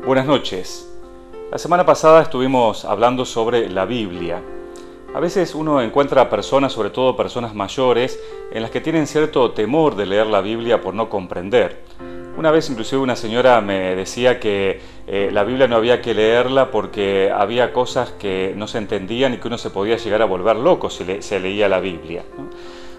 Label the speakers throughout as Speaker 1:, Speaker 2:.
Speaker 1: Buenas noches. La semana pasada estuvimos hablando sobre la Biblia. A veces uno encuentra personas, sobre todo personas mayores, en las que tienen cierto temor de leer la Biblia por no comprender. Una vez inclusive una señora me decía que la Biblia no había que leerla porque había cosas que no se entendían y que uno se podía llegar a volver loco si se leía la Biblia, ¿no?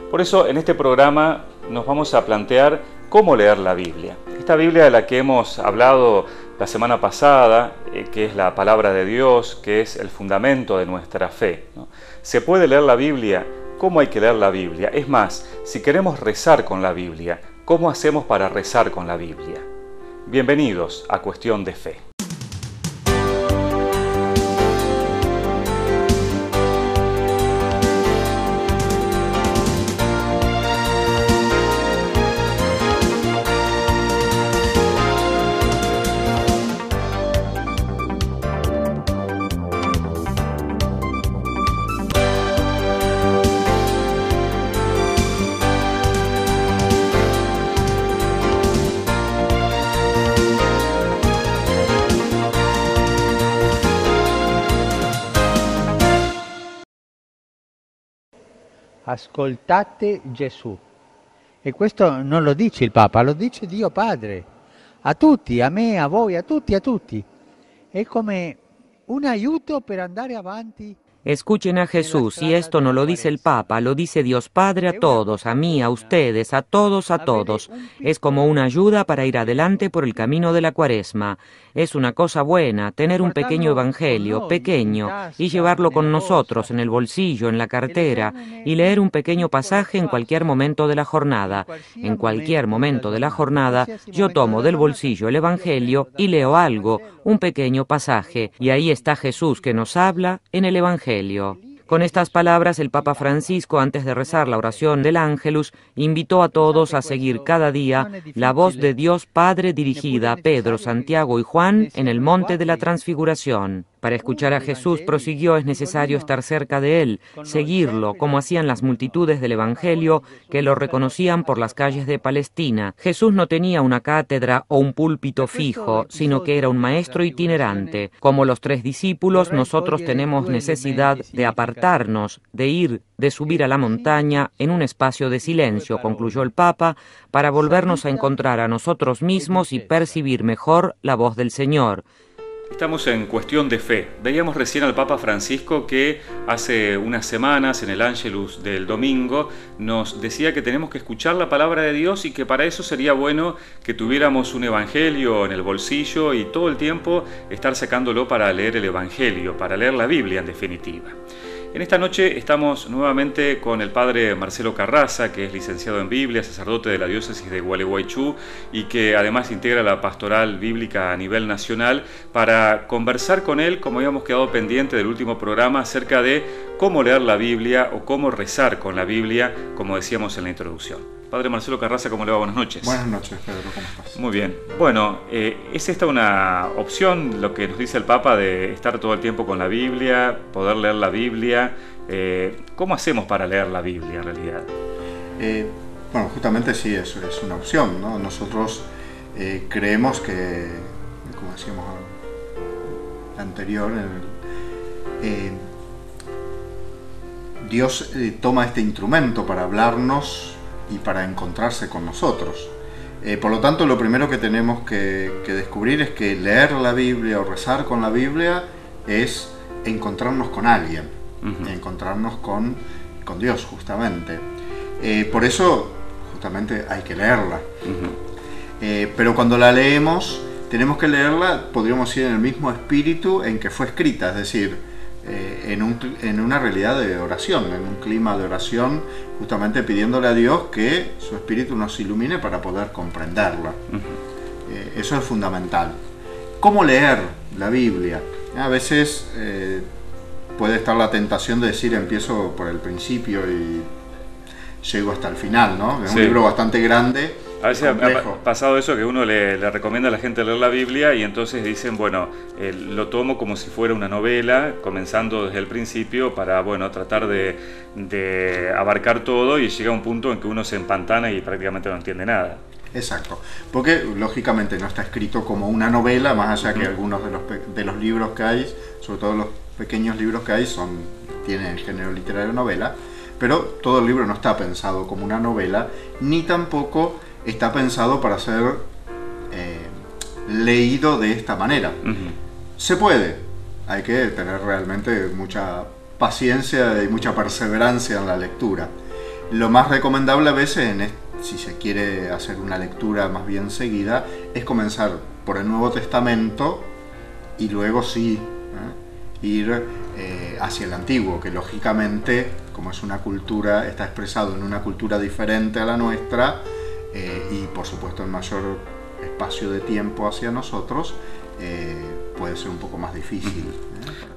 Speaker 1: Por eso en este programa nos vamos a plantear cómo leer la Biblia. Esta Biblia de la que hemos hablado la semana pasada, que es la palabra de Dios, que es el fundamento de nuestra fe, ¿no? ¿Se puede leer la Biblia? ¿Cómo hay que leer la Biblia? Es más, si queremos rezar con la Biblia, ¿cómo hacemos para rezar con la Biblia? Bienvenidos a Cuestión de Fe.
Speaker 2: Ascoltate Gesù. E questo non lo dice il Papa, lo dice Dio Padre. A tutti, a me, a voi, a tutti, a tutti. È come un aiuto per andare avanti.
Speaker 3: Escuchen a Jesús, y esto no lo dice el Papa, lo dice Dios Padre a todos, a mí, a ustedes, a todos, a todos. Es como una ayuda para ir adelante por el camino de la Cuaresma. Es una cosa buena tener un pequeño evangelio, pequeño, y llevarlo con nosotros en el bolsillo, en la cartera, y leer un pequeño pasaje en cualquier momento de la jornada. En cualquier momento de la jornada, yo tomo del bolsillo el evangelio y leo algo, un pequeño pasaje, y ahí está Jesús que nos habla en el evangelio. Con estas palabras, el Papa Francisco, antes de rezar la oración del Ángelus, invitó a todos a seguir cada día la voz de Dios Padre dirigida a Pedro, Santiago y Juan en el monte de la Transfiguración. Para escuchar a Jesús, prosiguió, es necesario estar cerca de Él, seguirlo, como hacían las multitudes del Evangelio que lo reconocían por las calles de Palestina. Jesús no tenía una cátedra o un púlpito fijo, sino que era un maestro itinerante. Como los 3 discípulos, nosotros tenemos necesidad de apartarnos, de ir, de subir a la montaña en un espacio de silencio, concluyó el Papa, para volvernos a encontrar a nosotros mismos y percibir mejor la voz del Señor.
Speaker 1: Estamos en Cuestión de Fe. Veíamos recién al Papa Francisco que hace unas semanas en el Ángelus del domingo nos decía que tenemos que escuchar la palabra de Dios y que para eso sería bueno que tuviéramos un evangelio en el bolsillo y todo el tiempo estar sacándolo para leer el evangelio, para leer la Biblia en definitiva. En esta noche estamos nuevamente con el padre Marcelo Carraza, que es licenciado en Biblia, sacerdote de la diócesis de Gualeguaychú y que además integra la pastoral bíblica a nivel nacional, para conversar con él, como habíamos quedado pendiente del último programa, acerca de cómo leer la Biblia o cómo rezar con la Biblia, como decíamos en la introducción. Padre Marcelo Carraza, ¿cómo le va? Buenas noches.
Speaker 4: Buenas noches, Pedro, ¿cómo estás?
Speaker 1: Muy bien. Bueno, ¿es esta una opción, lo que nos dice el Papa, de estar todo el tiempo con la Biblia, poder leer la Biblia? ¿Cómo hacemos para leer la Biblia en realidad?
Speaker 4: Bueno, justamente sí, eso es una opción, ¿no? Nosotros creemos que, como decíamos anterior, Dios toma este instrumento para hablarnos y para encontrarse con nosotros. Por lo tanto, lo primero que tenemos que descubrir es que leer la Biblia o rezar con la Biblia es encontrarnos con alguien, encontrarnos con Dios, justamente. Por eso, justamente, hay que leerla. Pero cuando la leemos, tenemos que leerla, podríamos decir, en el mismo espíritu en que fue escrita, es decir, en una realidad de oración, en un clima de oración, justamente pidiéndole a Dios que su espíritu nos ilumine para poder comprenderla. Eso es fundamental. ¿Cómo leer la Biblia? A veces puede estar la tentación de decir empiezo por el principio y llego hasta el final, ¿no? Es un libro bastante grande.
Speaker 1: A veces ha pasado eso, que uno le recomienda a la gente leer la Biblia y entonces dicen, bueno, lo tomo como si fuera una novela, comenzando desde el principio para, bueno, tratar de abarcar todo, y llega un punto en que uno se empantana y prácticamente no entiende nada.
Speaker 4: Exacto, porque lógicamente no está escrito como una novela, más allá que algunos de los libros que hay, sobre todo los pequeños libros que hay, tienen el género literario novela, pero todo el libro no está pensado como una novela, ni tampoco está pensado para ser leído de esta manera. Se puede, hay que tener realmente mucha paciencia y mucha perseverancia en la lectura. Lo más recomendable a veces, si se quiere hacer una lectura más bien seguida, es comenzar por el Nuevo Testamento y luego sí ir hacia el Antiguo, que lógicamente, como es una cultura, está expresado en una cultura diferente a la nuestra, y por supuesto en mayor espacio de tiempo hacia nosotros, puede ser un poco más difícil.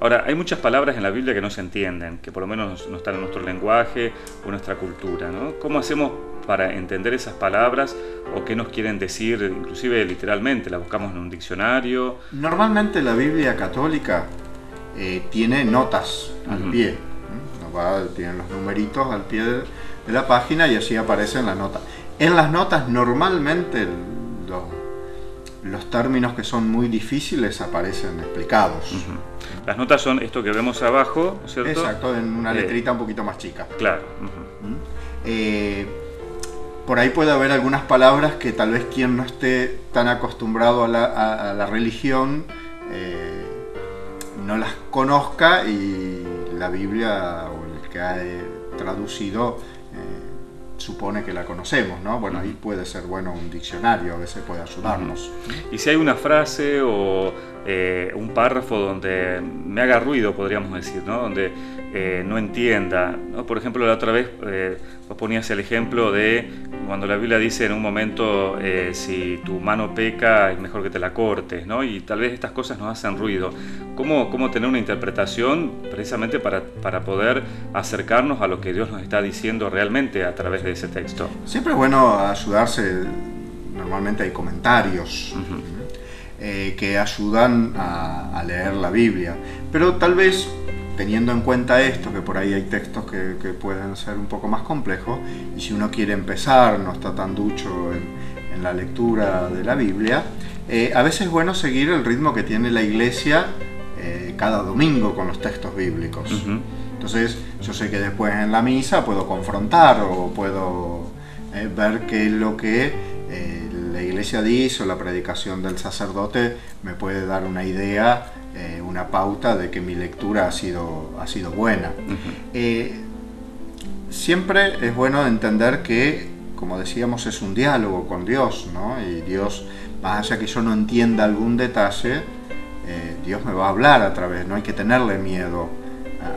Speaker 1: Ahora, hay muchas palabras en la Biblia que no se entienden, que por lo menos no están en nuestro lenguaje o nuestra cultura, ¿no? ¿Cómo hacemos para entender esas palabras o qué nos quieren decir, inclusive literalmente? ¿La buscamos en un diccionario?
Speaker 4: Normalmente la Biblia católica tiene notas al pie, tienen los numeritos al pie de la página y así aparecen las notas. En las notas normalmente los términos que son muy difíciles aparecen explicados.
Speaker 1: Las notas son esto que vemos abajo, ¿no es cierto?
Speaker 4: Exacto, en una letrita un poquito más chica.
Speaker 1: Claro.
Speaker 4: Por ahí puede haber algunas palabras que tal vez quien no esté tan acostumbrado a la religión no las conozca, y la Biblia o el que ha traducido supone que la conocemos, ¿no? Bueno, ahí puede ser bueno un diccionario, a veces puede ayudarnos.
Speaker 1: Y si hay una frase o un párrafo donde me haga ruido, podríamos decir, ¿no? Donde no entienda, ¿no? Por ejemplo, la otra vez vos ponías el ejemplo de cuando la Biblia dice en un momento si tu mano peca es mejor que te la cortes, ¿no? Y tal vez estas cosas nos hacen ruido. ¿Cómo tener una interpretación precisamente para poder acercarnos a lo que Dios nos está diciendo realmente a través de ese texto?
Speaker 4: Siempre es bueno ayudarse. Normalmente hay comentarios que ayudan a leer la Biblia, pero tal vez teniendo en cuenta esto, que por ahí hay textos que pueden ser un poco más complejos, y si uno quiere empezar, no está tan ducho en la lectura de la Biblia, a veces es bueno seguir el ritmo que tiene la Iglesia cada domingo con los textos bíblicos. Entonces yo sé que después en la misa puedo confrontar o puedo ver qué es lo que la Iglesia dice, o la predicación del sacerdote me puede dar una idea, una pauta de que mi lectura ha sido buena. Siempre es bueno entender que, como decíamos, es un diálogo con Dios, ¿no? Y Dios, más allá que yo no entienda algún detalle, Dios me va a hablar a través, no hay que tenerle miedo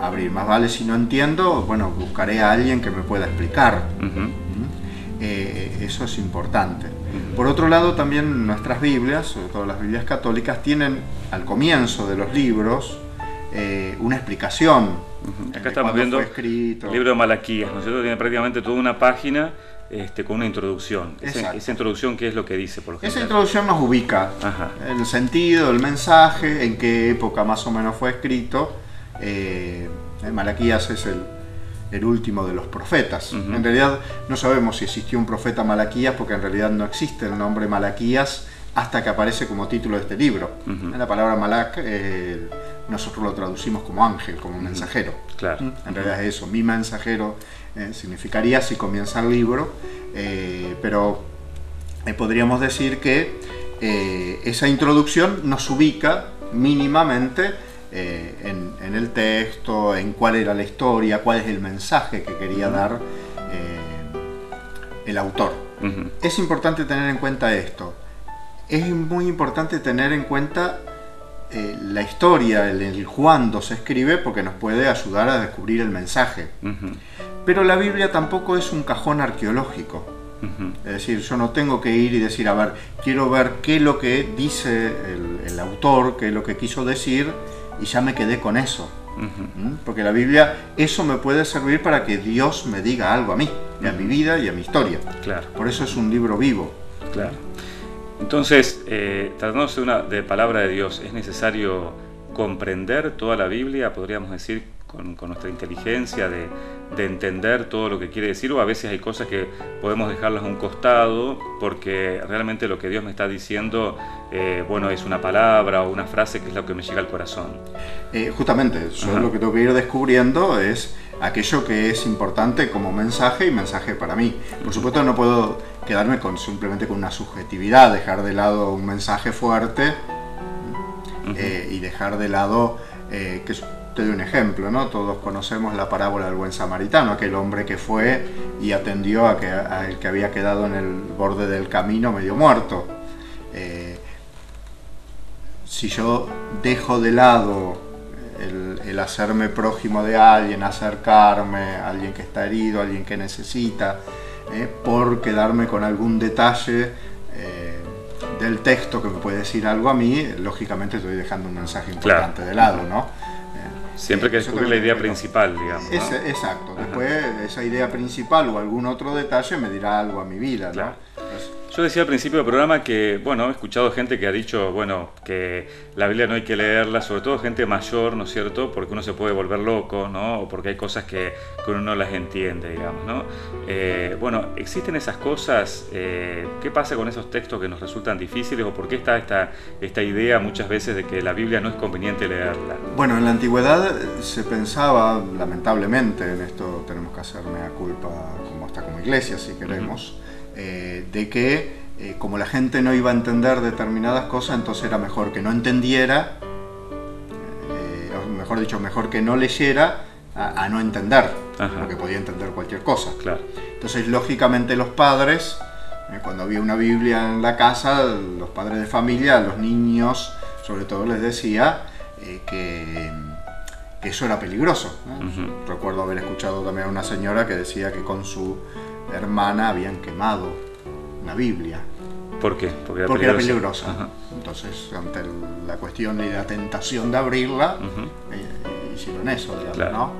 Speaker 4: a abrir. Más vale, si no entiendo, bueno, buscaré a alguien que me pueda explicar. Eso es importante. Por otro lado, también nuestras Biblias, sobre todo las Biblias católicas, tienen al comienzo de los libros una explicación.
Speaker 1: Acá estamos viendo el libro de Malaquías, ¿no es cierto? Tiene prácticamente toda una página con una introducción. Esa introducción, ¿qué es lo que dice, por ejemplo?
Speaker 4: Esa introducción nos ubica el sentido, el mensaje, en qué época más o menos fue escrito. Malaquías es el último de los profetas. En realidad no sabemos si existió un profeta Malaquías, porque en realidad no existe el nombre Malaquías hasta que aparece como título de este libro. La palabra Malak nosotros lo traducimos como ángel, como mensajero.
Speaker 1: Claro.
Speaker 4: En realidad es eso, mi mensajero significaría si comienza el libro, pero podríamos decir que esa introducción nos ubica mínimamente en el texto, en cuál era la historia, cuál es el mensaje que quería dar el autor. Es importante tener en cuenta esto. Es muy importante tener en cuenta la historia, el cuándo se escribe, porque nos puede ayudar a descubrir el mensaje. Pero la Biblia tampoco es un cajón arqueológico. Es decir, yo no tengo que ir y decir, a ver, quiero ver qué es lo que dice el autor, qué es lo que quiso decir, y ya me quedé con eso. Porque la Biblia, eso me puede servir para que Dios me diga algo a mí, y a mi vida y a mi historia.
Speaker 1: Claro.
Speaker 4: Por eso es un libro vivo.
Speaker 1: Claro. Entonces, tratándose de palabra de Dios, ¿es necesario comprender toda la Biblia? Podríamos decir, con nuestra inteligencia de entender todo lo que quiere decir, o a veces hay cosas que podemos dejarlas a un costado porque realmente lo que Dios me está diciendo, bueno, es una palabra o una frase que es lo que me llega al corazón.
Speaker 4: Justamente, yo lo que tengo que ir descubriendo es aquello que es importante como mensaje y mensaje para mí. Por supuesto no puedo quedarme simplemente con una subjetividad, dejar de lado un mensaje fuerte y dejar de lado, te doy un ejemplo, ¿no? Todos conocemos la parábola del buen samaritano, aquel hombre que fue y atendió a el que había quedado en el borde del camino medio muerto. Si yo dejo de lado el hacerme prójimo de alguien, acercarme a alguien que está herido, a alguien que necesita, por quedarme con algún detalle del texto que me puede decir algo a mí, lógicamente estoy dejando un mensaje importante de lado, ¿no?
Speaker 1: Siempre que descubrir la idea principal, digamos, ¿no?
Speaker 4: Exacto. Después esa idea principal o algún otro detalle me dirá algo a mi vida,
Speaker 1: claro.
Speaker 4: ¿no?
Speaker 1: Yo decía al principio del programa que, bueno, he escuchado gente que ha dicho, bueno, que la Biblia no hay que leerla, sobre todo gente mayor, ¿no es cierto? Porque uno se puede volver loco, ¿no? O porque hay cosas que uno no las entiende, digamos, ¿no? Bueno, ¿existen esas cosas? ¿Qué pasa con esos textos que nos resultan difíciles? ¿O por qué está esta idea muchas veces de que la Biblia no es conveniente leerla?
Speaker 4: Bueno, en la antigüedad se pensaba, lamentablemente, en esto tenemos que hacer mea culpa como iglesia, si queremos, de que como la gente no iba a entender determinadas cosas, entonces era mejor que no entendiera, o mejor dicho, mejor que no leyera a no entender, porque podía entender cualquier cosa.
Speaker 1: Claro.
Speaker 4: Entonces, lógicamente, los padres, cuando había una Biblia en la casa, los padres de familia, a los niños, sobre todo, les decía que eso era peligroso, ¿no? Recuerdo haber escuchado también a una señora que decía que con su hermana habían quemado una Biblia.
Speaker 1: ¿Por qué?
Speaker 4: Porque era peligrosa. Entonces, ante la cuestión y la tentación de abrirla, hicieron eso, digamos, claro, ¿no?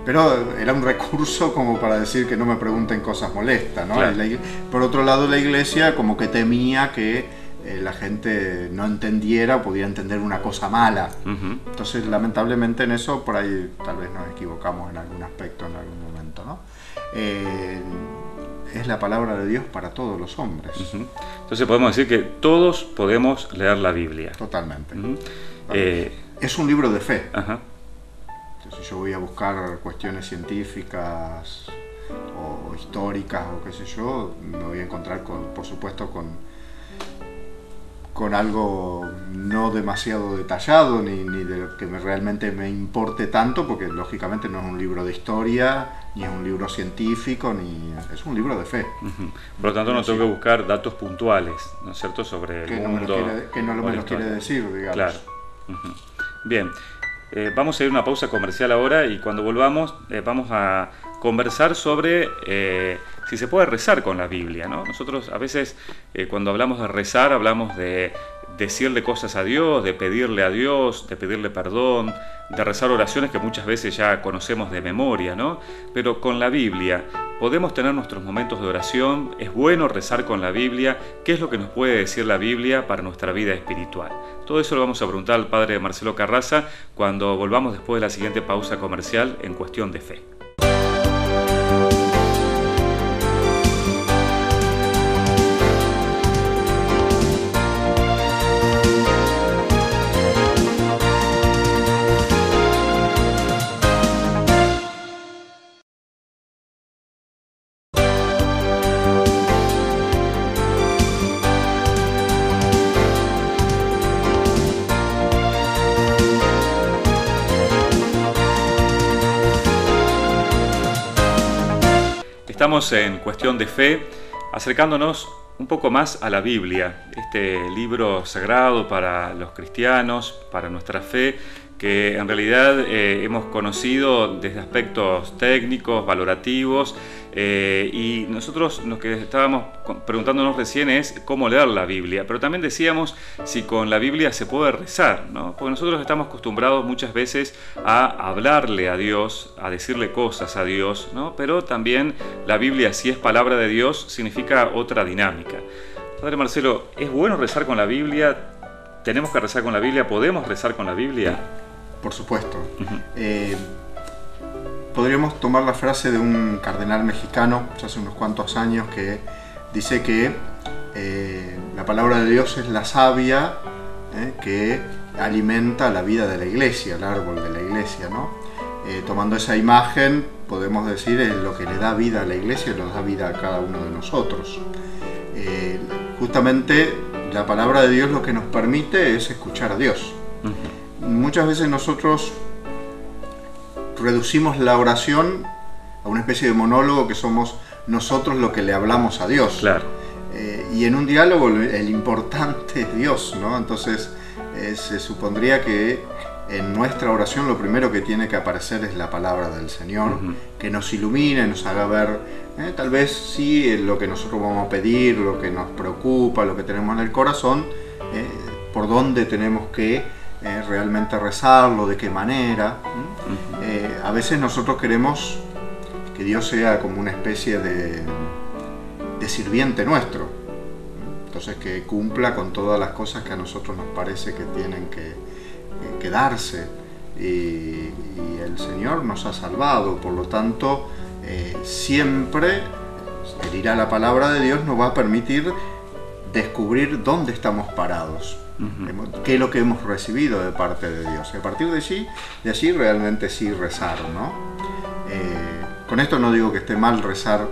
Speaker 4: Pero era un recurso como para decir que no me pregunten cosas molestas, ¿no?
Speaker 1: Claro.
Speaker 4: Por otro lado, la iglesia como que temía que la gente no entendiera o podía entender una cosa mala. Entonces, lamentablemente en eso, por ahí tal vez nos equivocamos en algún aspecto, en algún momento, ¿no? Es la palabra de Dios para todos los hombres.
Speaker 1: Entonces podemos decir que todos podemos leer la Biblia.
Speaker 4: Totalmente. Es un libro de fe. Si yo voy a buscar cuestiones científicas o históricas o qué sé yo, me voy a encontrar por supuesto con algo no demasiado detallado ni de lo que realmente me importe tanto, porque lógicamente no es un libro de historia, ni es un libro científico, ni es un libro de fe.
Speaker 1: Por lo tanto no tengo que buscar datos puntuales, ¿no es cierto?, sobre el mundo.
Speaker 4: Que no me los quiere decir, digamos.
Speaker 1: Claro. Bien, vamos a ir a una pausa comercial ahora y cuando volvamos vamos a conversar sobre si se puede rezar con la Biblia, ¿no? Nosotros a veces cuando hablamos de rezar hablamos de decirle cosas a Dios, de pedirle a Dios, de pedirle perdón, de rezar oraciones que muchas veces ya conocemos de memoria, ¿no? Pero con la Biblia podemos tener nuestros momentos de oración, es bueno rezar con la Biblia, ¿qué es lo que nos puede decir la Biblia para nuestra vida espiritual? Todo eso lo vamos a preguntar al padre Marcelo Carraza cuando volvamos después de la siguiente pausa comercial en Cuestión de Fe. Estamos en Cuestión de Fe, acercándonos un poco más a la Biblia, este libro sagrado para los cristianos, para nuestra fe, que en realidad hemos conocido desde aspectos técnicos, valorativos, y nosotros lo que estábamos preguntándonos recién es cómo leer la Biblia, pero también decíamos si con la Biblia se puede rezar, ¿no? Porque nosotros estamos acostumbrados muchas veces a hablarle a Dios, a decirle cosas a Dios, ¿no? Pero también la Biblia, si es palabra de Dios, significa otra dinámica. Padre Marcelo, ¿es bueno rezar con la Biblia? ¿Tenemos que rezar con la Biblia? ¿Podemos rezar con la Biblia?
Speaker 4: Por supuesto. Podríamos tomar la frase de un cardenal mexicano, ya hace unos cuantos años, que dice que la palabra de Dios es la savia que alimenta la vida de la iglesia, el árbol de la iglesia, ¿no? Tomando esa imagen, podemos decir, es lo que le da vida a la iglesia y nos da vida a cada uno de nosotros. Justamente la palabra de Dios lo que nos permite es escuchar a Dios. Muchas veces nosotros reducimos la oración a una especie de monólogo que somos nosotros lo que le hablamos a Dios.
Speaker 1: Claro.
Speaker 4: Y en un diálogo el importante es Dios, ¿no? Entonces se supondría que en nuestra oración lo primero que tiene que aparecer es la palabra del Señor, que nos ilumine, nos haga ver, tal vez sí, lo que nosotros vamos a pedir, lo que nos preocupa, lo que tenemos en el corazón, por dónde tenemos que realmente rezarlo, de qué manera. A veces nosotros queremos que Dios sea como una especie de sirviente nuestro, entonces que cumpla con todas las cosas que a nosotros nos parece que tienen que darse, y el Señor nos ha salvado, por lo tanto siempre el ir a la palabra de Dios nos va a permitir descubrir dónde estamos parados, qué es lo que hemos recibido de parte de Dios, y a partir de allí realmente sí rezar, ¿no? Con esto no digo que esté mal rezar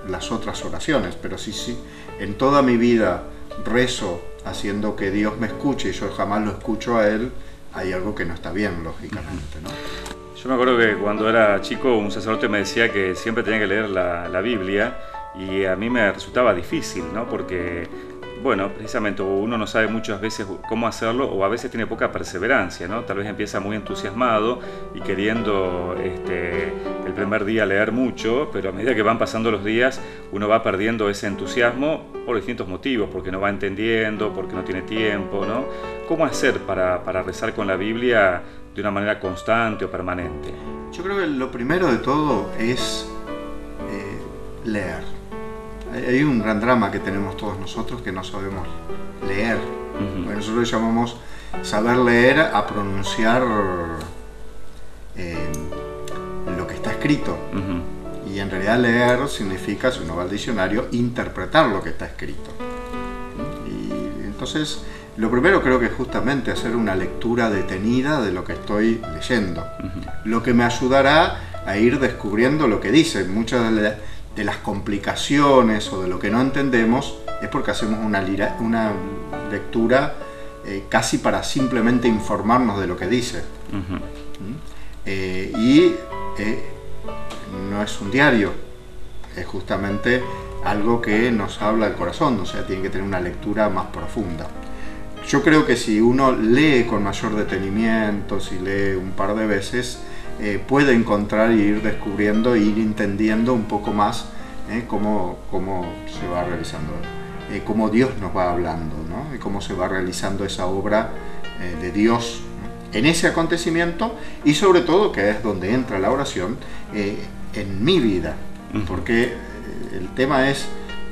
Speaker 4: las otras oraciones, pero sí, en toda mi vida rezo haciendo que Dios me escuche y yo jamás lo escucho a Él, hay algo que no está bien, lógicamente, ¿no?
Speaker 1: Yo me acuerdo que cuando era chico un sacerdote me decía que siempre tenía que leer la Biblia, y a mí me resultaba difícil, ¿no? Porque, bueno, precisamente uno no sabe muchas veces cómo hacerlo, o a veces tiene poca perseverancia, ¿no? Tal vez empieza muy entusiasmado y queriendo el primer día leer mucho, pero a medida que van pasando los días uno va perdiendo ese entusiasmo por distintos motivos, porque no va entendiendo, porque no tiene tiempo, ¿no? ¿Cómo hacer para rezar con la Biblia de una manera constante o permanente?
Speaker 4: Yo creo que lo primero de todo es leer. Hay un gran drama que tenemos todos nosotros, que no sabemos leer. Bueno, nosotros llamamos saber leer a pronunciar lo que está escrito. Y en realidad leer significa, si uno va al diccionario, interpretar lo que está escrito. Y entonces lo primero creo que es justamente hacer una lectura detenida de lo que estoy leyendo, lo que me ayudará a ir descubriendo lo que dice. Muchas de las complicaciones o de lo que no entendemos es porque hacemos una lectura casi para simplemente informarnos de lo que dice. No es un diario, es justamente algo que nos habla el corazón, o sea, tiene que tener una lectura más profunda. Yo creo que si uno lee con mayor detenimiento, si lee un par de veces, puede encontrar y ir descubriendo e ir entendiendo un poco más cómo se va realizando, cómo Dios nos va hablando, ¿no? Y cómo se va realizando esa obra de Dios en ese acontecimiento, y sobre todo, que es donde entra la oración, en mi vida, porque el tema es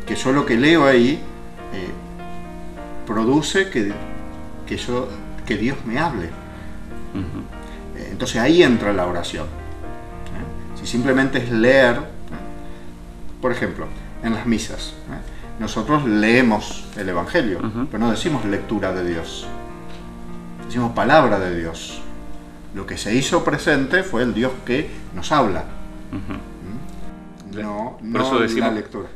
Speaker 4: que yo lo que leo ahí produce que Dios me hable. Entonces ahí entra la oración. Si simplemente es leer, por ejemplo, en las misas, nosotros leemos el Evangelio, pero no decimos lectura de Dios, decimos palabra de Dios. Lo que se hizo presente fue el Dios que nos habla.
Speaker 1: Por eso decimos
Speaker 4: la lectura.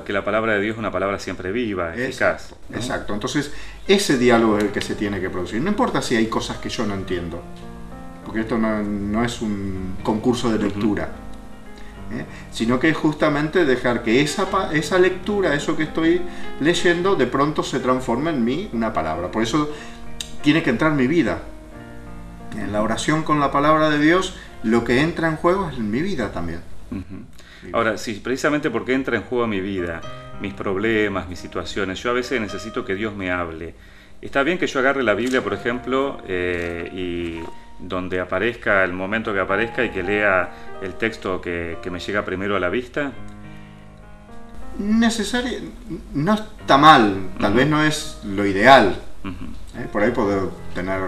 Speaker 1: Que la palabra de Dios es una palabra siempre viva, eficaz, ¿no?
Speaker 4: Exacto. Entonces, ese diálogo es el que se tiene que producir. No importa si hay cosas que yo no entiendo, porque esto no es un concurso de lectura, sino que es justamente dejar que esa lectura, eso que estoy leyendo, de pronto se transforme en mí una palabra. Por eso tiene que entrar mi vida. En la oración con la palabra de Dios, lo que entra en juego es mi vida también.
Speaker 1: Ahora, sí, precisamente porque entra en juego mi vida, mis problemas, mis situaciones, yo a veces necesito que Dios me hable. ¿Está bien que yo agarre la Biblia, por ejemplo, y donde aparezca, el momento que aparezca, y que lea el texto que me llega primero a la vista?
Speaker 4: No está mal, tal vez no es lo ideal, Por ahí puedo tener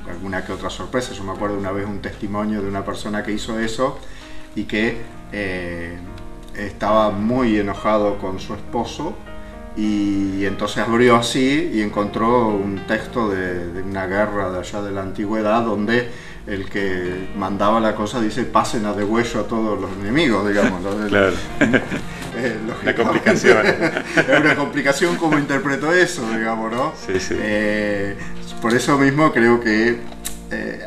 Speaker 4: alguna que otra sorpresa. Yo me acuerdo una vez un testimonio de una persona que hizo eso y que estaba muy enojado con su esposo, y entonces abrió así y encontró un texto de una guerra de allá de la antigüedad, donde el que mandaba la cosa dice: pasen a degüello a todos los enemigos, digamos.
Speaker 1: Claro. La complicación.
Speaker 4: Es una complicación como interpretó eso, digamos, ¿no?
Speaker 1: Sí, sí.
Speaker 4: Por eso mismo creo que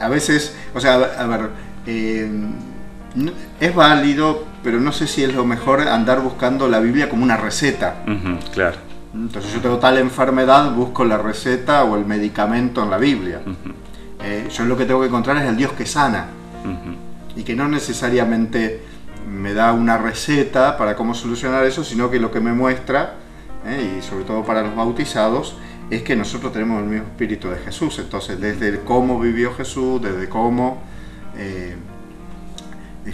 Speaker 4: a veces, o sea, a ver, es válido, pero no sé si es lo mejor andar buscando la Biblia como una receta.
Speaker 1: Claro.
Speaker 4: Entonces, yo tengo tal enfermedad, busco la receta o el medicamento en la Biblia. Yo lo que tengo que encontrar es el Dios que sana, y que no necesariamente me da una receta para cómo solucionar eso, sino que lo que me muestra, y sobre todo para los bautizados, es que nosotros tenemos el mismo espíritu de Jesús. Entonces, desde cómo vivió Jesús, desde cómo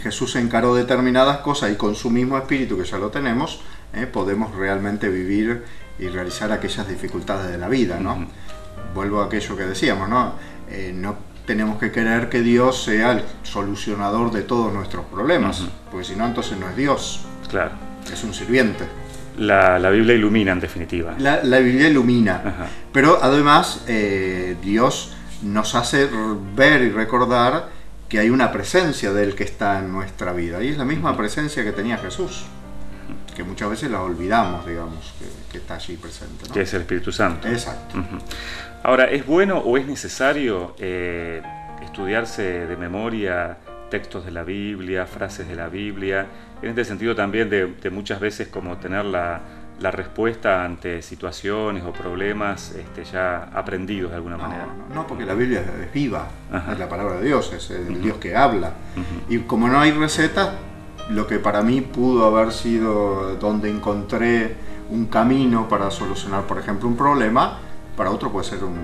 Speaker 4: Jesús encaró determinadas cosas, y con su mismo espíritu, que ya lo tenemos, podemos realmente vivir y realizar aquellas dificultades de la vida, ¿no? Vuelvo a aquello que decíamos, ¿no? No tenemos que querer que Dios sea el solucionador de todos nuestros problemas, porque si no, entonces no es Dios.
Speaker 1: Claro.
Speaker 4: Es un sirviente.
Speaker 1: La Biblia ilumina, en definitiva.
Speaker 4: La Biblia ilumina. Pero además Dios nos hace ver y recordar que hay una presencia de Él que está en nuestra vida, y es la misma presencia que tenía Jesús, que muchas veces la olvidamos, digamos, que está allí presente, ¿no? Que
Speaker 1: es el Espíritu Santo.
Speaker 4: Exacto.
Speaker 1: Ahora, ¿es bueno o es necesario estudiarse de memoria textos de la Biblia, frases de la Biblia? En este sentido también de muchas veces como tener la respuesta ante situaciones o problemas ya aprendidos de alguna manera.
Speaker 4: No, porque la Biblia es viva, es la palabra de Dios, es el Dios que habla. Y como no hay recetas, lo que para mí pudo haber sido donde encontré un camino para solucionar, por ejemplo, un problema, para otro puede ser un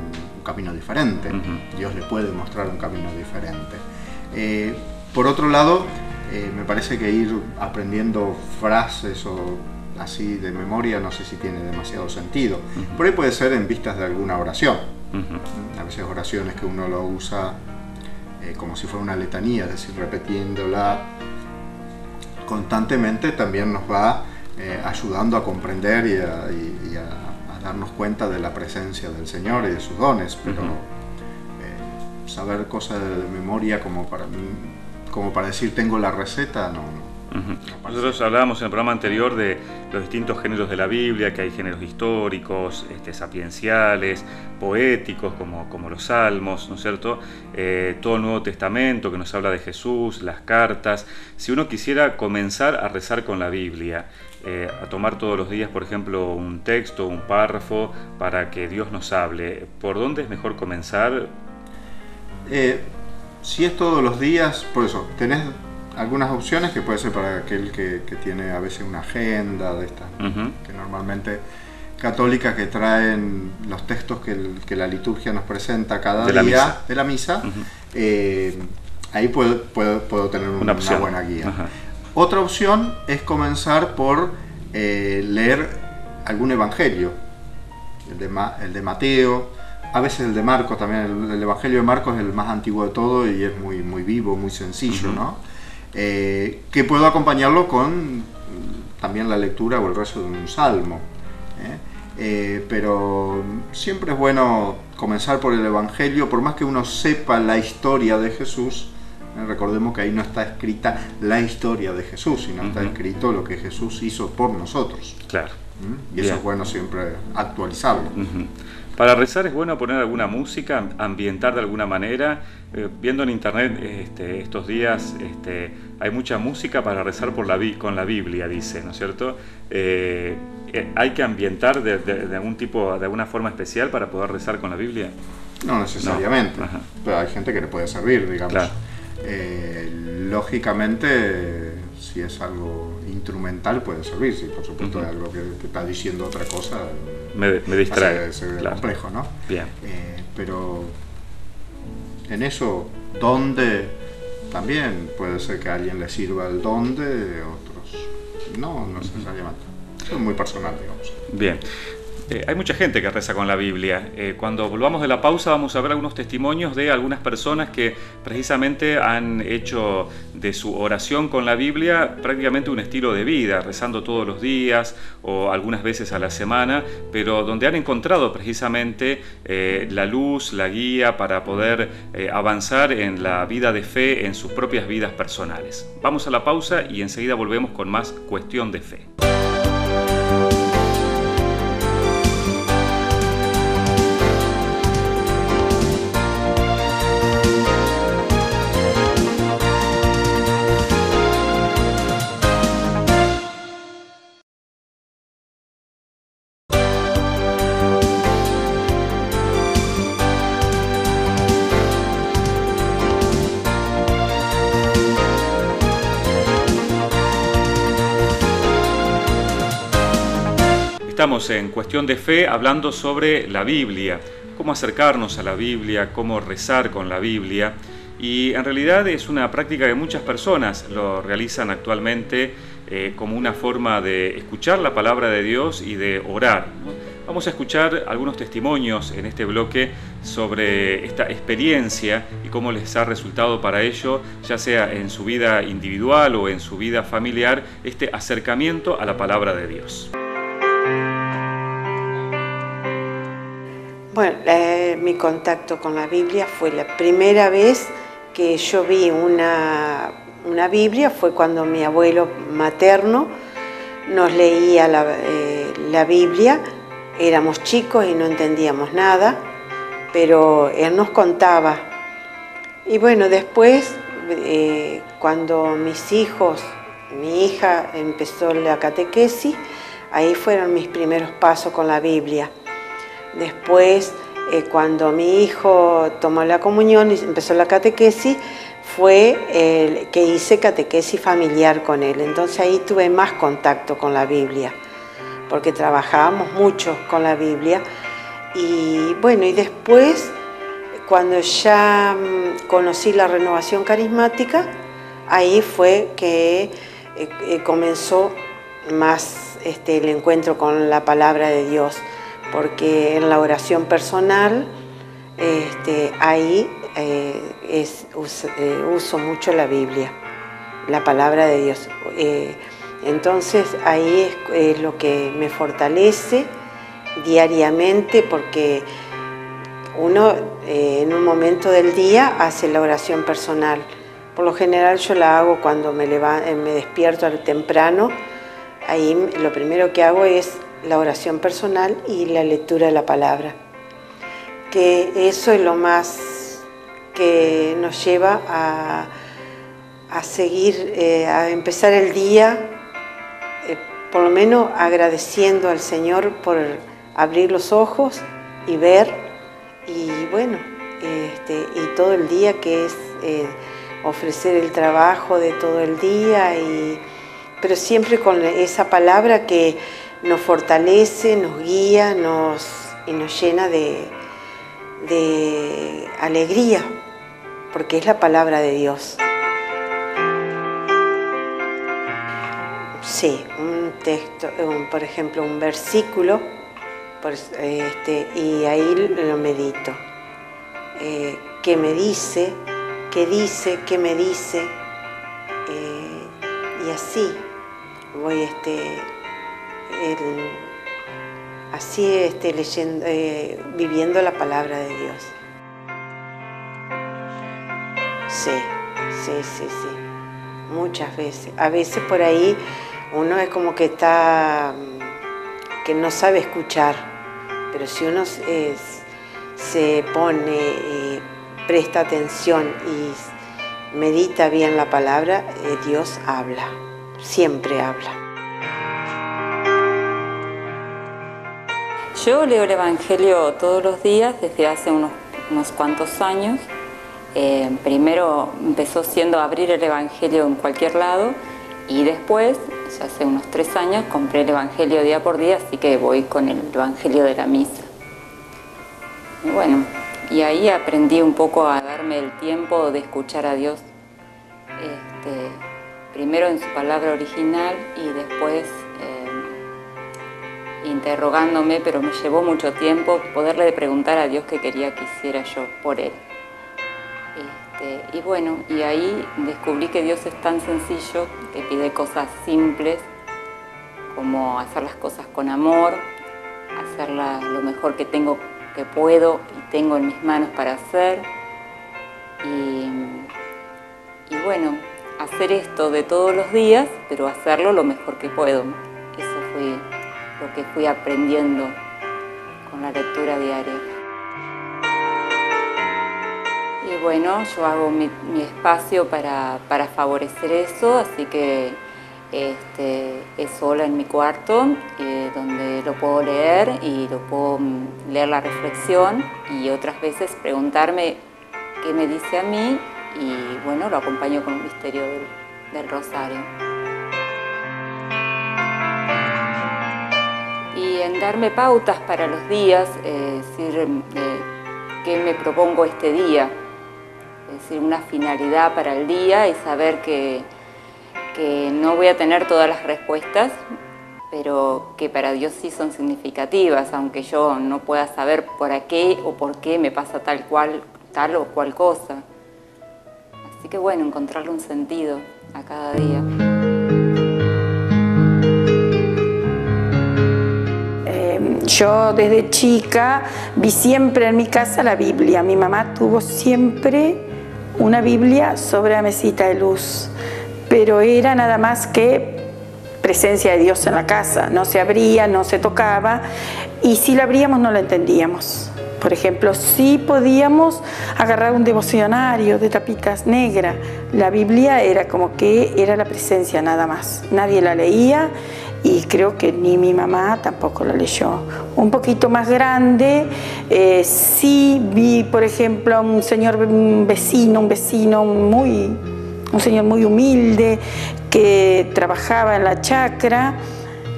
Speaker 4: camino diferente. Dios le puede mostrar un camino diferente. Por otro lado, me parece que ir aprendiendo frases o así de memoria no sé si tiene demasiado sentido. Por ahí puede ser en vistas de alguna oración. A veces oraciones que uno lo usa como si fuera una letanía, es decir, repitiéndola constantemente, también nos va ayudando a comprender y a darnos cuenta de la presencia del Señor y de sus dones. Pero saber cosas de memoria como para decir tengo la receta, no.
Speaker 1: Nosotros hablábamos en el programa anterior de los distintos géneros de la Biblia, que hay géneros históricos, sapienciales, poéticos, como los salmos, ¿no es cierto? Todo el Nuevo Testamento que nos habla de Jesús, las cartas. Si uno quisiera comenzar a rezar con la Biblia, a tomar todos los días, por ejemplo, un texto, un párrafo, para que Dios nos hable, ¿por dónde es mejor comenzar?
Speaker 4: Si es todos los días, por eso, tenés algunas opciones que puede ser para aquel que tiene a veces una agenda de estas, que normalmente católicas, que traen los textos que la liturgia nos presenta cada día de la misa. Ahí puedo tener una buena guía. Otra opción es comenzar por leer algún evangelio, el de Mateo, a veces el de Marcos también. El evangelio de Marcos es el más antiguo de todo y es muy, muy vivo, muy sencillo, ¿no? Que puedo acompañarlo con también la lectura o el rezo de un salmo, pero siempre es bueno comenzar por el evangelio, por más que uno sepa la historia de Jesús. Recordemos que ahí no está escrita la historia de Jesús, sino está escrito lo que Jesús hizo por nosotros.
Speaker 1: Claro.
Speaker 4: Y eso es bueno siempre actualizarlo.
Speaker 1: Para rezar es bueno poner alguna música, ambientar de alguna manera. Viendo en internet estos días hay mucha música para rezar con la Biblia, dice, ¿no es cierto? ¿Hay que ambientar de algún tipo, de alguna forma especial para poder rezar con la Biblia?
Speaker 4: No necesariamente, pero hay gente que le puede servir, digamos.
Speaker 1: Claro.
Speaker 4: Lógicamente, si es algo instrumental puede servir, si por supuesto es algo que te está diciendo otra cosa,
Speaker 1: me distrae.
Speaker 4: Se ve complejo, ¿no?
Speaker 1: Bien.
Speaker 4: Pero en eso, ¿dónde? También puede ser que a alguien le sirva el dónde, otros no necesariamente. Es muy personal, digamos.
Speaker 1: Bien. Hay mucha gente que reza con la Biblia. Cuando volvamos de la pausa vamos a ver algunos testimonios de algunas personas que precisamente han hecho de su oración con la Biblia prácticamente un estilo de vida, rezando todos los días o algunas veces a la semana, pero donde han encontrado precisamente la luz, la guía para poder avanzar en la vida de fe en sus propias vidas personales. Vamos a la pausa y enseguida volvemos con más Cuestión de Fe. Estamos en Cuestión de Fe hablando sobre la Biblia, cómo acercarnos a la Biblia, cómo rezar con la Biblia, y en realidad es una práctica que muchas personas lo realizan actualmente como una forma de escuchar la palabra de Dios y de orar, ¿no? Vamos a escuchar algunos testimonios en este bloque sobre esta experiencia y cómo les ha resultado para ello, ya sea en su vida individual o en su vida familiar, este acercamiento a la palabra de Dios.
Speaker 5: Bueno, mi contacto con la Biblia fue la primera vez que yo vi una Biblia, fue cuando mi abuelo materno nos leía la Biblia. Éramos chicos y no entendíamos nada, pero él nos contaba. Y bueno, después, cuando mi hija empezó la catequesis, ahí fueron mis primeros pasos con la Biblia. Después, cuando mi hijo tomó la comunión y empezó la catequesis, fue que hice catequesis familiar con él. Entonces ahí tuve más contacto con la Biblia, porque trabajábamos mucho con la Biblia. Y bueno, y después, cuando ya conocí la renovación carismática, ahí fue que comenzó más el encuentro con la palabra de Dios, porque en la oración personal, ahí uso mucho la Biblia, la palabra de Dios. Entonces ahí es lo que me fortalece diariamente, porque uno en un momento del día hace la oración personal. Por lo general yo la hago cuando me despierto temprano. Ahí lo primero que hago es la oración personal y la lectura de la palabra, que eso es lo más que nos lleva a seguir, a empezar el día, por lo menos agradeciendo al Señor por abrir los ojos y ver, y bueno, y todo el día, que es ofrecer el trabajo de todo el día, pero siempre con esa palabra que nos fortalece, nos guía, y nos llena de alegría, porque es la palabra de Dios. Sí, un texto, por ejemplo, un versículo, y ahí lo medito. ¿Qué me dice? ¿Qué dice? ¿Qué me dice? Y así voy leyendo, viviendo la palabra de Dios. Sí, muchas veces. A veces por ahí uno es como que que no sabe escuchar, pero si uno se pone, presta atención y medita bien la palabra, Dios habla, siempre habla.
Speaker 6: Yo leo el Evangelio todos los días desde hace unos cuantos años. Primero empezó siendo abrir el Evangelio en cualquier lado, y después, ya hace unos 3 años, compré el Evangelio día por día, así que voy con el Evangelio de la misa. Y bueno, y ahí aprendí un poco a darme el tiempo de escuchar a Dios, primero en su palabra original y después interrogándome, pero me llevó mucho tiempo poderle preguntar a Dios qué quería que hiciera yo por Él. Y bueno, y ahí descubrí que Dios es tan sencillo, que pide cosas simples, como hacer las cosas con amor, hacerlas lo mejor que puedo y tengo en mis manos para hacer. Y bueno, hacer esto de todos los días, pero hacerlo lo mejor que puedo. Eso fue lo que fui aprendiendo con la lectura diaria. Y bueno, yo hago mi espacio para favorecer eso, así que es sola en mi cuarto, donde lo puedo leer y lo puedo leer la reflexión y otras veces preguntarme qué me dice a mí y bueno, lo acompaño con un misterio del rosario. Y en darme pautas para los días, decir qué me propongo este día, es decir, una finalidad para el día y saber que no voy a tener todas las respuestas, pero que para Dios sí son significativas, aunque yo no pueda saber por qué o por qué me pasa tal o cual cosa. Así que bueno, encontrarle un sentido a cada día.
Speaker 7: Yo desde chica vi siempre en mi casa la Biblia. Mi mamá tuvo siempre una Biblia sobre la mesita de luz, pero era nada más que presencia de Dios en la casa. No se abría, no se tocaba, y si la abríamos no la entendíamos. Por ejemplo, sí podíamos agarrar un devocionario de tapitas negras. La Biblia era como que era la presencia nada más. Nadie la leía y creo que ni mi mamá tampoco la leyó. Un poquito más grande, sí vi, por ejemplo, un señor muy humilde que trabajaba en la chacra,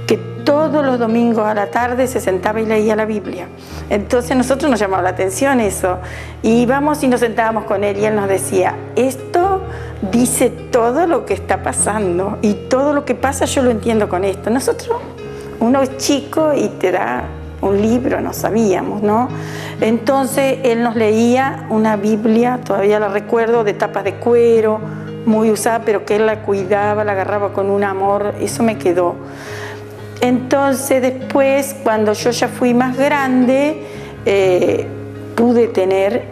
Speaker 7: que todos los domingos a la tarde se sentaba y leía la Biblia. Entonces a nosotros nos llamaba la atención eso. Y íbamos y nos sentábamos con él y él nos decía, esto dice todo lo que está pasando y todo lo que pasa yo lo entiendo con esto. Nosotros, uno es chico y te da un libro, no sabíamos, ¿no? Entonces él nos leía una Biblia, todavía la recuerdo, de tapas de cuero, muy usada, pero que él la cuidaba, la agarraba con un amor, eso me quedó. Entonces después, cuando yo ya fui más grande, pude tener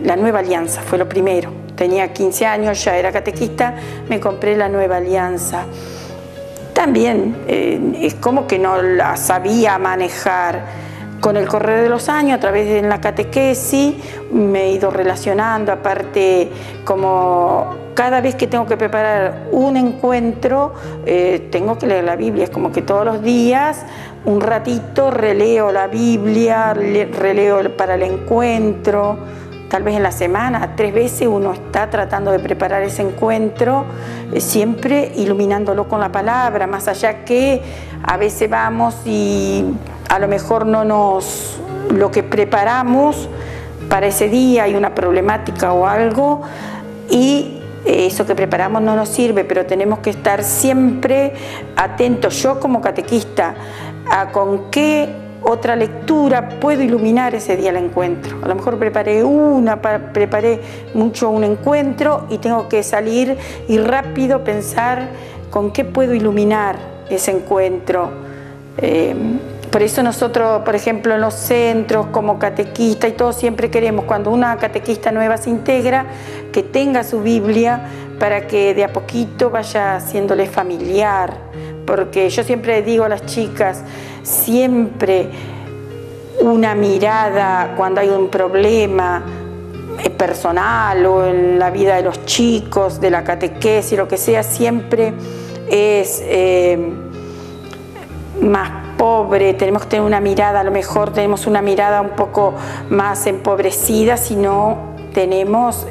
Speaker 7: la Nueva Alianza, fue lo primero. Tenía 15 años, ya era catequista, me compré la Nueva Alianza. También es como que no la sabía manejar. Con el correr de los años, a través de la catequesis, me he ido relacionando, aparte como cada vez que tengo que preparar un encuentro, tengo que leer la Biblia, es como que todos los días, un ratito, releo la Biblia, releo para el encuentro, tal vez en la semana, 3 veces uno está tratando de preparar ese encuentro, siempre iluminándolo con la palabra, más allá que a veces vamos y a lo mejor lo que preparamos para ese día hay una problemática o algo y eso que preparamos no nos sirve, pero tenemos que estar siempre atentos, yo como catequista, a con qué otra lectura puedo iluminar ese día el encuentro. A lo mejor preparé mucho un encuentro y tengo que salir y rápido pensar con qué puedo iluminar ese encuentro. Por eso nosotros, por ejemplo, en los centros, como catequista y todo, siempre queremos, cuando una catequista nueva se integra, que tenga su Biblia para que de a poquito vaya haciéndole familiar. Porque yo siempre digo a las chicas, siempre una mirada cuando hay un problema personal o en la vida de los chicos, de la catequesis, lo que sea, siempre es más pobre, tenemos que tener una mirada, a lo mejor tenemos una mirada un poco más empobrecida si no tenemos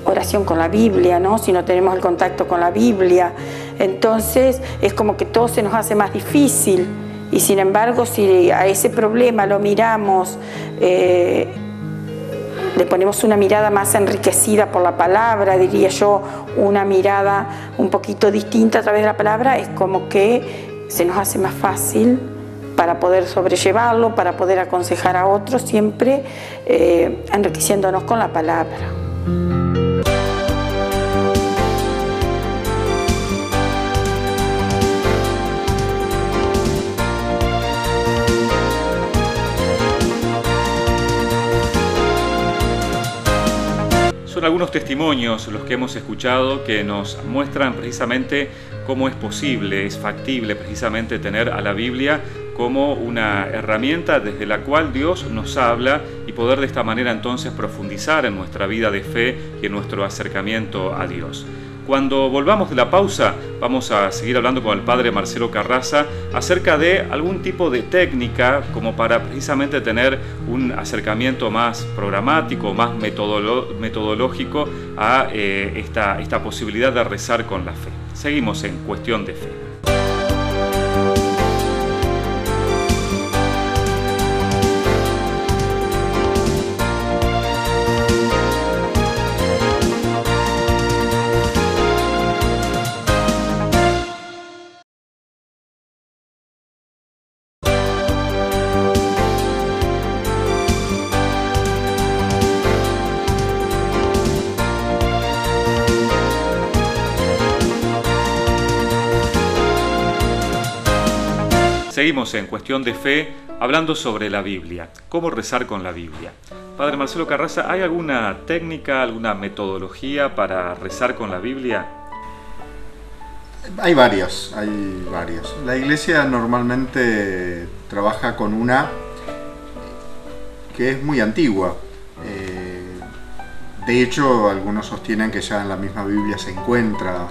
Speaker 7: oración con la Biblia, ¿no? Si no tenemos el contacto con la Biblia. Entonces es como que todo se nos hace más difícil y sin embargo si a ese problema lo miramos, le ponemos una mirada más enriquecida por la palabra, diría yo, una mirada un poquito distinta a través de la palabra, es como que se nos hace más fácil para poder sobrellevarlo, para poder aconsejar a otros, siempre enriqueciéndonos con la palabra.
Speaker 1: Son algunos testimonios los que hemos escuchado que nos muestran precisamente cómo es posible, es factible precisamente tener a la Biblia como una herramienta desde la cual Dios nos habla y poder de esta manera entonces profundizar en nuestra vida de fe y en nuestro acercamiento a Dios. Cuando volvamos de la pausa, vamos a seguir hablando con el padre Marcelo Carrasa acerca de algún tipo de técnica como para precisamente tener un acercamiento más programático, más metodológico a esta posibilidad de rezar con la fe. Seguimos en Cuestión de Fe. Seguimos en Cuestión de Fe hablando sobre la Biblia, cómo rezar con la Biblia. Padre Marcelo Carrasa, ¿hay alguna técnica, alguna metodología para rezar con la Biblia?
Speaker 4: Hay varios. La Iglesia normalmente trabaja con una que es muy antigua. De hecho, algunos sostienen que ya en la misma Biblia se encuentran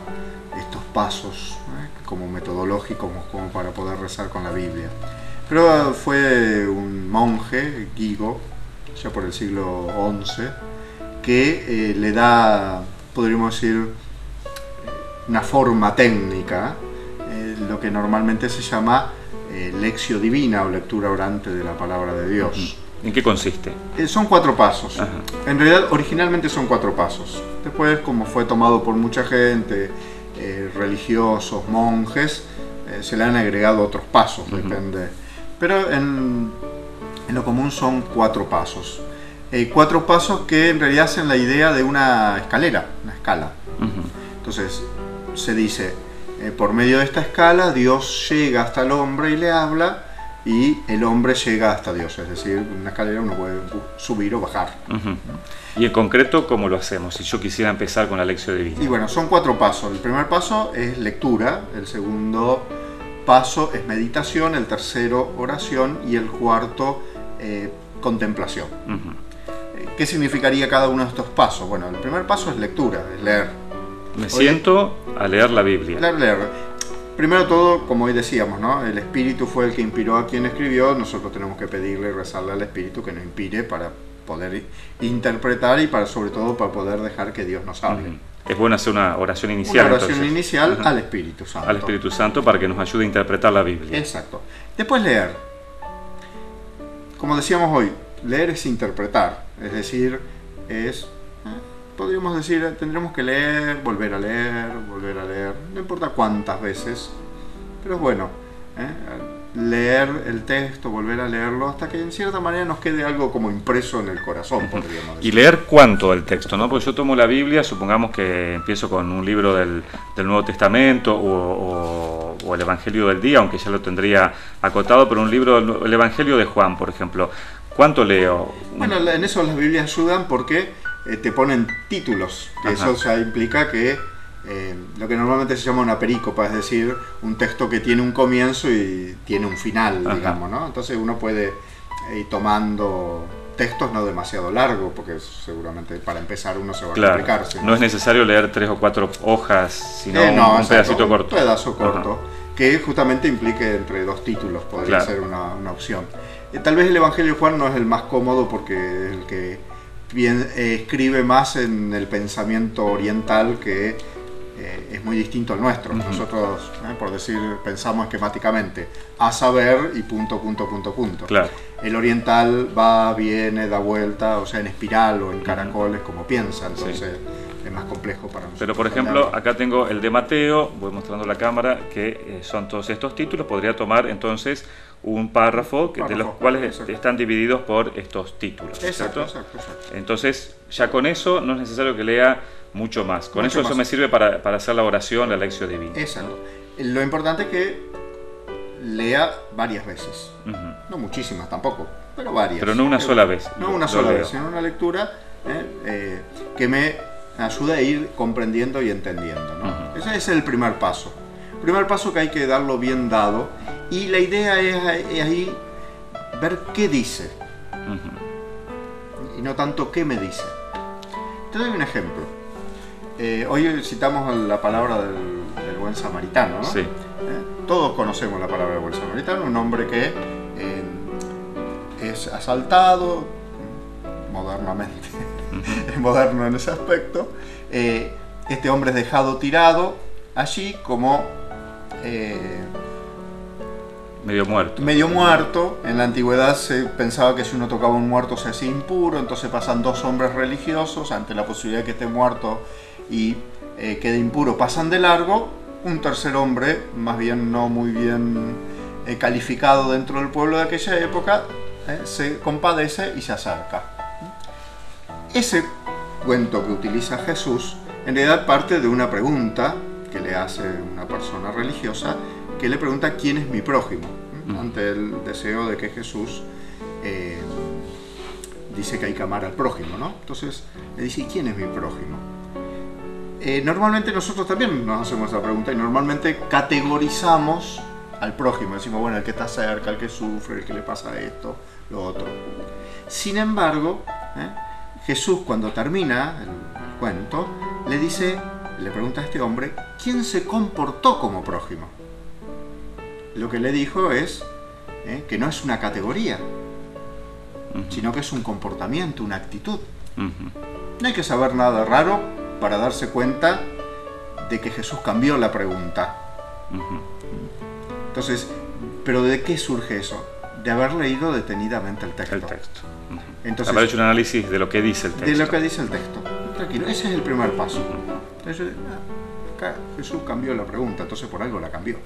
Speaker 4: estos pasos como metodológicos como para poder rezar con la Biblia. Pero fue un monje, Guigo, ya por el siglo XI, que le da, podríamos decir, una forma técnica, lo que normalmente se llama lectio divina o lectura orante de la palabra de Dios.
Speaker 1: ¿En qué consiste?
Speaker 4: Son 4 pasos.
Speaker 1: Ajá.
Speaker 4: En realidad, originalmente son 4 pasos. Después, como fue tomado por mucha gente, religiosos, monjes, se le han agregado otros pasos, depende. Pero en lo común son 4 pasos. 4 pasos que en realidad hacen la idea de una escalera, una escala. Entonces, se dice, por medio de esta escala, Dios llega hasta el hombre y le habla, y el hombre llega hasta Dios. Es decir, una escalera uno puede subir o bajar.
Speaker 1: Y en concreto, ¿cómo lo hacemos? Si yo quisiera empezar con la lección divina.
Speaker 4: Y bueno, son 4 pasos. El primer paso es lectura, el segundo paso es meditación, el tercero oración y el cuarto contemplación. ¿Qué significaría cada uno de estos pasos? Bueno, el primer paso es lectura, es leer.
Speaker 1: Me siento a leer la Biblia.
Speaker 4: Leer. Primero todo, como hoy decíamos, ¿no? El Espíritu fue el que inspiró a quien escribió. Nosotros tenemos que pedirle y rezarle al Espíritu que nos inspire para poder interpretar y sobre todo para poder dejar que Dios nos hable.
Speaker 1: Es bueno hacer una oración inicial.
Speaker 4: Una oración inicial al Espíritu Santo.
Speaker 1: Al Espíritu Santo para que nos ayude a interpretar la Biblia.
Speaker 4: Exacto. Después leer. Como decíamos hoy, leer es interpretar. Es decir, podríamos decir, tendremos que leer, volver a leer, no importa cuántas veces, pero es bueno, leer el texto, volver a leerlo, hasta que en cierta manera nos quede algo como impreso en el corazón, podríamos decir.
Speaker 1: Y leer cuánto del texto, ¿no? Porque yo tomo la Biblia, supongamos que empiezo con un libro del Nuevo Testamento o el Evangelio del día, aunque ya lo tendría acotado, pero un libro, el Evangelio de Juan, por ejemplo. ¿Cuánto leo?
Speaker 4: Bueno, en eso las Biblias ayudan porque te ponen títulos, que eso ya implica que lo que normalmente se llama una perícopa, es decir, un texto que tiene un comienzo y tiene un final, digamos, ¿no? Entonces uno puede ir tomando textos no demasiado largos, porque seguramente para empezar uno se va a complicar.
Speaker 1: No es necesario leer 3 o 4 hojas, sino un pedacito corto.
Speaker 4: Un pedazo corto, que justamente implique entre 2 títulos, podría ser una opción. Tal vez el Evangelio de Juan no es el más cómodo porque es el que escribe más en el pensamiento oriental, que es muy distinto al nuestro. Nosotros, por decir, pensamos esquemáticamente, a saber y punto. El oriental va, viene, da vuelta, o sea, en espiral o en caracoles, como piensa. Entonces, es más complejo para nosotros.
Speaker 1: Pero por ejemplo, acá tengo el de Mateo, voy mostrando la cámara, que son todos estos títulos. Podría tomar entonces un párrafo, de los cuales están divididos por estos títulos.
Speaker 4: Exacto.
Speaker 1: Entonces, ya con eso no es necesario que lea mucho más. Con eso me sirve para hacer la oración, la lección divina.
Speaker 4: Exacto. Lo importante es que lea varias veces. No muchísimas tampoco, pero varias.
Speaker 1: Pero no una sola vez.
Speaker 4: No una sola vez, sino una lectura que me ayuda a ir comprendiendo y entendiendo, ¿no? Ese es el primer paso. El primer paso que hay que darlo bien dado. Y la idea es ahí ver qué dice. Y no tanto qué me dice. Te doy un ejemplo. Hoy citamos la palabra del buen samaritano, ¿no?
Speaker 1: Sí.
Speaker 4: Todos conocemos la palabra del buen samaritano, un hombre que es asaltado modernamente, es moderno en ese aspecto. Este hombre es dejado tirado allí como
Speaker 1: medio muerto.
Speaker 4: Medio muerto. En la antigüedad se pensaba que si uno tocaba un muerto se hacía impuro, entonces pasan dos hombres religiosos ante la posibilidad de que esté muerto y quede impuro, pasan de largo. Un tercer hombre, más bien no muy bien calificado dentro del pueblo de aquella época, se compadece y se acerca. Ese cuento que utiliza Jesús en realidad parte de una pregunta que le hace una persona religiosa, que le pregunta quién es mi prójimo, ante el deseo de que Jesús dice que hay que amar al prójimo, ¿no? Entonces le dice, ¿quién es mi prójimo? Normalmente nosotros también nos hacemos esa pregunta y normalmente categorizamos al prójimo, decimos, bueno, el que está cerca, el que sufre, el que le pasa esto, lo otro. Sin embargo, Jesús, cuando termina el cuento, le pregunta a este hombre, ¿quién se comportó como prójimo? Lo que le dijo es que no es una categoría, sino que es un comportamiento, una actitud. No hay que saber nada raro para darse cuenta de que Jesús cambió la pregunta. Entonces, ¿pero de qué surge eso? De haber leído detenidamente el texto. Entonces,
Speaker 1: haber hecho un análisis de lo que dice el texto.
Speaker 4: De lo que dice el texto. Tranquilo, ese es el primer paso. Entonces, acá Jesús cambió la pregunta, entonces por algo la cambió.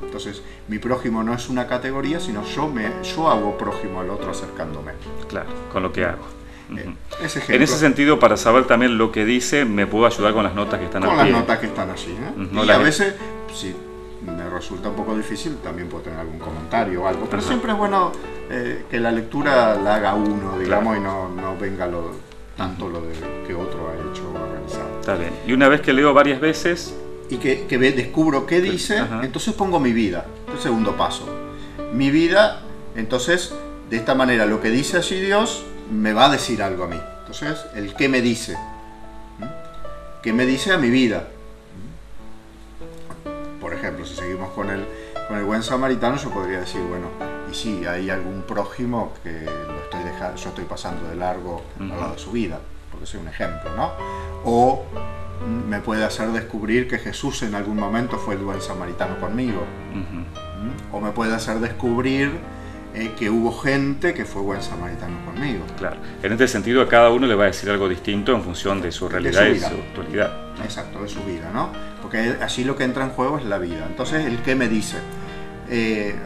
Speaker 4: Entonces, mi prójimo no es una categoría, sino yo hago prójimo al otro acercándome.
Speaker 1: Claro, con lo que hago.
Speaker 4: En
Speaker 1: ese sentido, para saber también lo que dice, me puedo ayudar con las notas que están aquí.
Speaker 4: Con las notas que están allí. Y a veces, si me resulta un poco difícil, también puedo tener algún comentario o algo. Pero siempre es bueno que la lectura la haga uno, digamos, y no venga tanto lo de que otro ha hecho o ha realizado.
Speaker 1: Está bien. Y una vez que leo varias veces...
Speaker 4: Y que descubro qué dice, entonces pongo mi vida. El segundo paso. Mi vida, entonces, de esta manera, lo que dice allí Dios me va a decir algo a mí. Entonces, el qué me dice. ¿Qué me dice a mi vida? Por ejemplo, si seguimos con el buen samaritano, yo podría decir, bueno, y sí, hay algún prójimo que yo estoy pasando de largo al lado de su vida, porque soy un ejemplo, ¿no? O me puede hacer descubrir que Jesús en algún momento fue el buen samaritano conmigo. O me puede hacer descubrir que hubo gente que fue buen samaritano conmigo.
Speaker 1: Claro, en este sentido a cada uno le va a decir algo distinto en función de su realidad y su actualidad.
Speaker 4: Exacto, de su vida, ¿no? Porque allí lo que entra en juego es la vida. Entonces, ¿el qué me dice?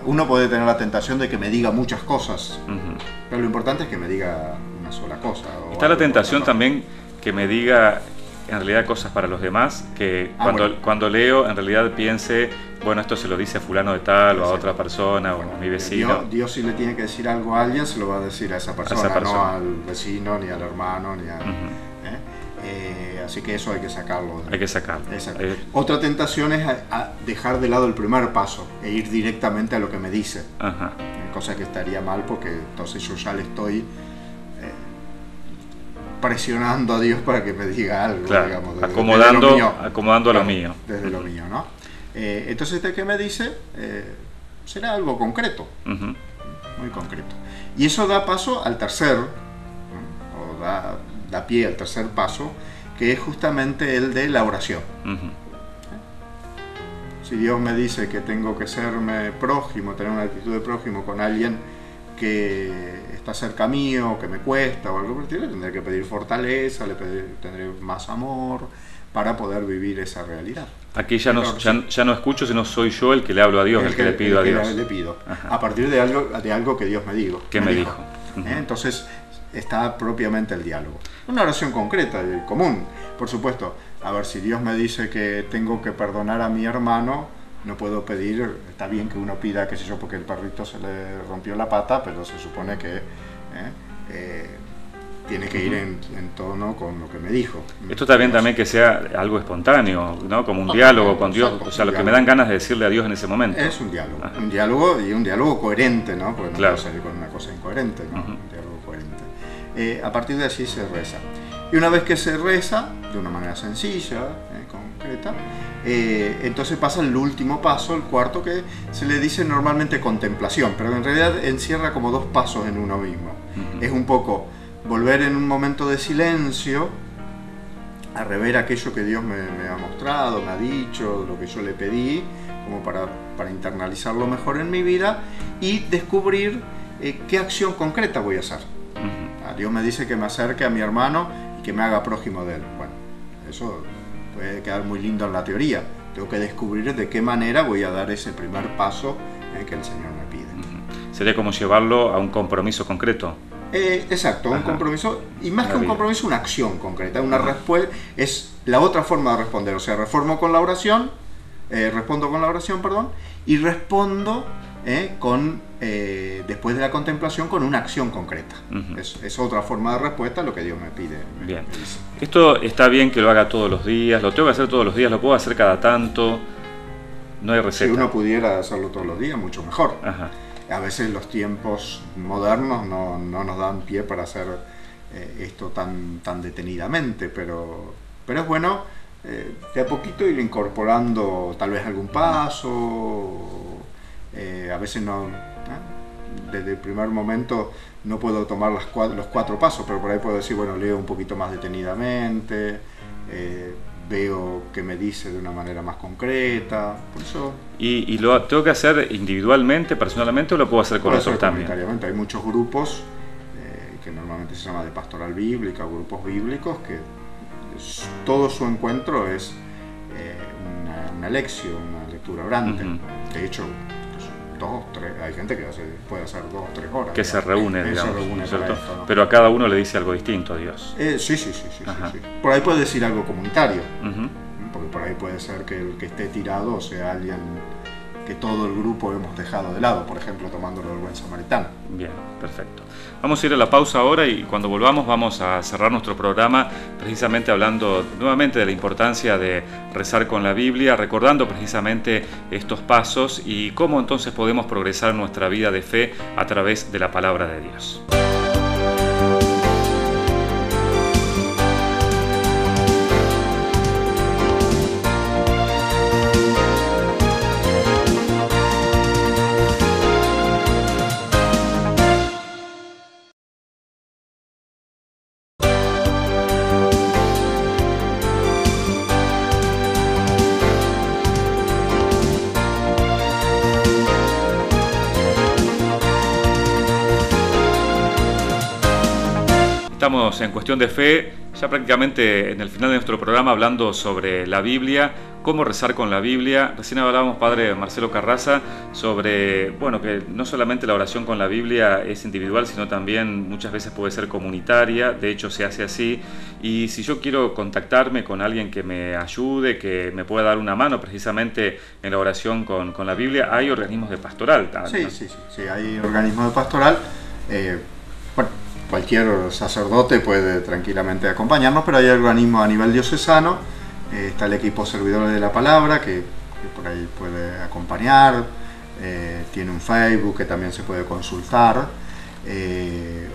Speaker 4: Uno puede tener la tentación de que me diga muchas cosas, pero lo importante es que me diga una sola cosa.
Speaker 1: Está la tentación también que me diga en realidad cosas para los demás, que cuando leo en realidad piense, bueno, esto se lo dice a fulano de tal o a otra persona o a mi vecino.
Speaker 4: Dios si le tiene que decir algo a alguien, se lo va a decir a esa persona, no al vecino, ni al hermano, ni a... así que eso hay que sacarlo.
Speaker 1: Hay que sacarlo.
Speaker 4: Otra tentación es a dejar de lado el primer paso e ir directamente a lo que me dice. Cosa que estaría mal, porque entonces yo ya le estoy presionando a Dios para que me diga algo,
Speaker 1: claro,
Speaker 4: digamos,
Speaker 1: acomodando a lo mío.
Speaker 4: Desde lo mío, ¿no? Entonces este que me dice será algo concreto, muy concreto. Y eso da paso al tercer, o da pie al tercer paso, que es justamente el de la oración. Si Dios me dice que tengo que serme prójimo, tener una actitud de prójimo con alguien que está cerca mío, que me cuesta o algo por el estilo, tendré que pedir fortaleza, tendré más amor para poder vivir esa realidad.
Speaker 1: Aquí ya no escucho, sino soy yo el que le hablo a Dios, el que le pido a Dios.
Speaker 4: Le pido, a partir de algo que Dios me dijo.
Speaker 1: ¿Qué me dijo?
Speaker 4: Entonces está propiamente el diálogo. Una oración concreta, común, por supuesto. A ver, si Dios me dice que tengo que perdonar a mi hermano, no puedo pedir, está bien que uno pida, qué sé yo, porque el perrito se le rompió la pata, pero se supone que tiene que ir en tono con lo que me dijo.
Speaker 1: Esto está bien también que sea algo espontáneo, ¿no? Como un diálogo con Dios, o sea, lo que me dan ganas de decirle a Dios en ese momento.
Speaker 4: Es un diálogo, y un diálogo coherente, ¿no? Porque no
Speaker 1: claro.
Speaker 4: puedo salir con una cosa incoherente, ¿no? Un diálogo coherente. A partir de allí se reza. Y una vez que se reza, de una manera sencilla, concreta, entonces pasa el último paso, el cuarto, que se le dice normalmente contemplación, pero en realidad encierra como dos pasos en uno mismo. Es un poco volver en un momento de silencio a rever aquello que Dios me ha mostrado, me ha dicho, lo que yo le pedí, como para internalizarlo mejor en mi vida y descubrir qué acción concreta voy a hacer. Dios me dice que me acerque a mi hermano y que me haga prójimo de él. Bueno, eso puede quedar muy lindo en la teoría. Tengo que descubrir de qué manera voy a dar ese primer paso que el Señor me pide.
Speaker 1: Sería como llevarlo a un compromiso concreto.
Speaker 4: Exacto, un compromiso, y más que un compromiso, una acción concreta. Una respuesta es la otra forma de responder. O sea, respondo con la oración, y respondo después de la contemplación con una acción concreta. Es otra forma de respuesta a lo que Dios me pide.
Speaker 1: Bien. Esto está bien que lo haga todos los días, lo tengo que hacer todos los días, lo puedo hacer cada tanto, no hay receta.
Speaker 4: Si uno pudiera hacerlo todos los días, mucho mejor. A veces los tiempos modernos no nos dan pie para hacer esto tan detenidamente, pero es bueno de a poquito ir incorporando tal vez algún paso. A veces desde el primer momento no puedo tomar los 4 pasos, pero por ahí puedo decir, bueno, leo un poquito más detenidamente, veo que me dice de una manera más concreta, por eso...
Speaker 1: ¿Y lo tengo que hacer individualmente, personalmente, o lo puedo hacer con otros también?
Speaker 4: Hay muchos grupos que normalmente se llama de pastoral bíblica, o grupos bíblicos, que todo su encuentro es una lección, una lectura orante. De hecho, 2, 3, hay gente que puede hacer 2 o 3 horas.
Speaker 1: Que se reúne, digamos,
Speaker 4: se reúne
Speaker 1: ¿cierto?
Speaker 4: esto, ¿no?
Speaker 1: Pero a cada uno le dice algo distinto a Dios.
Speaker 4: Sí. Por ahí puede decir algo comunitario, porque por ahí puede ser que el que esté tirado sea alguien que todo el grupo hemos dejado de lado, por ejemplo, tomándolo del buen samaritano.
Speaker 1: Bien, perfecto. Vamos a ir a la pausa ahora y cuando volvamos vamos a cerrar nuestro programa precisamente hablando nuevamente de la importancia de rezar con la Biblia, recordando precisamente estos pasos y cómo entonces podemos progresar en nuestra vida de fe a través de la palabra de Dios. Estamos en Cuestión de Fe, ya prácticamente en el final de nuestro programa hablando sobre la Biblia, cómo rezar con la Biblia. Recién hablábamos, padre Marcelo Carraza, sobre, bueno, que no solamente la oración con la Biblia es individual, sino también muchas veces puede ser comunitaria, de hecho se hace así. Y si yo quiero contactarme con alguien que me ayude, que me pueda dar una mano precisamente en la oración con la Biblia, hay organismos de pastoral.
Speaker 4: Sí, hay organismos de pastoral. Bueno, cualquier sacerdote puede tranquilamente acompañarnos, pero hay organismos a nivel diocesano. Está el equipo Servidores de la Palabra, que por ahí puede acompañar. Tiene un Facebook que también se puede consultar.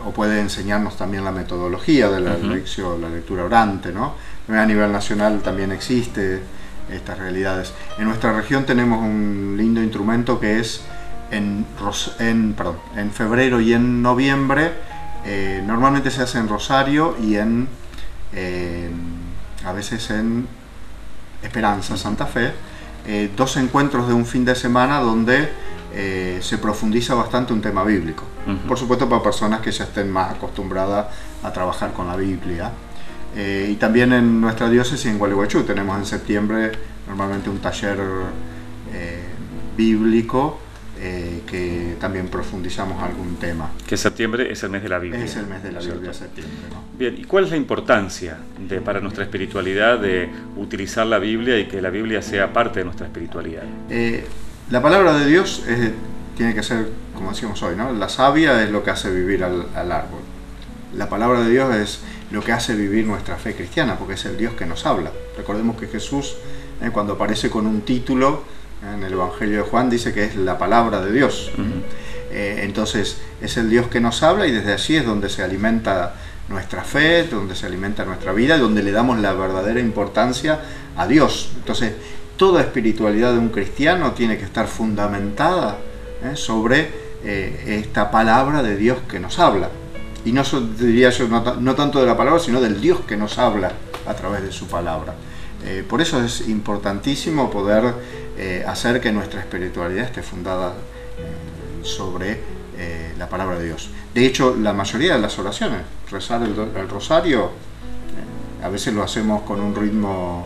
Speaker 4: O puede enseñarnos también la metodología de la lección, la lectura orante, ¿no? A nivel nacional también existe estas realidades. En nuestra región tenemos un lindo instrumento que es en febrero y en noviembre. Normalmente se hace en Rosario y a veces en Esperanza, Santa Fe, 2 encuentros de un fin de semana donde se profundiza bastante un tema bíblico. Por supuesto, para personas que ya estén más acostumbradas a trabajar con la Biblia. Y también en nuestra diócesis, en Gualeguaychú, tenemos en septiembre normalmente un taller bíblico que también profundizamos algún tema.
Speaker 1: Que septiembre es el mes de la Biblia.
Speaker 4: Es el mes de la Biblia, septiembre, ¿no?
Speaker 1: Bien, ¿y cuál es la importancia para nuestra espiritualidad de utilizar la Biblia y que la Biblia sea parte de nuestra espiritualidad?
Speaker 4: La palabra de Dios tiene que ser, como decimos hoy, ¿no? La savia es lo que hace vivir al árbol. La palabra de Dios es lo que hace vivir nuestra fe cristiana, porque es el Dios que nos habla. Recordemos que Jesús, cuando aparece con un título en el Evangelio de Juan, dice que es la palabra de Dios. Entonces es el Dios que nos habla, y desde allí es donde se alimenta nuestra fe, donde se alimenta nuestra vida, y donde le damos la verdadera importancia a Dios. Entonces toda espiritualidad de un cristiano tiene que estar fundamentada sobre esta palabra de Dios que nos habla. Y no diría yo, no tanto de la palabra, sino del Dios que nos habla a través de su palabra. Por eso es importantísimo poder hacer que nuestra espiritualidad esté fundada sobre la palabra de Dios. De hecho, la mayoría de las oraciones, rezar el rosario, a veces lo hacemos con un ritmo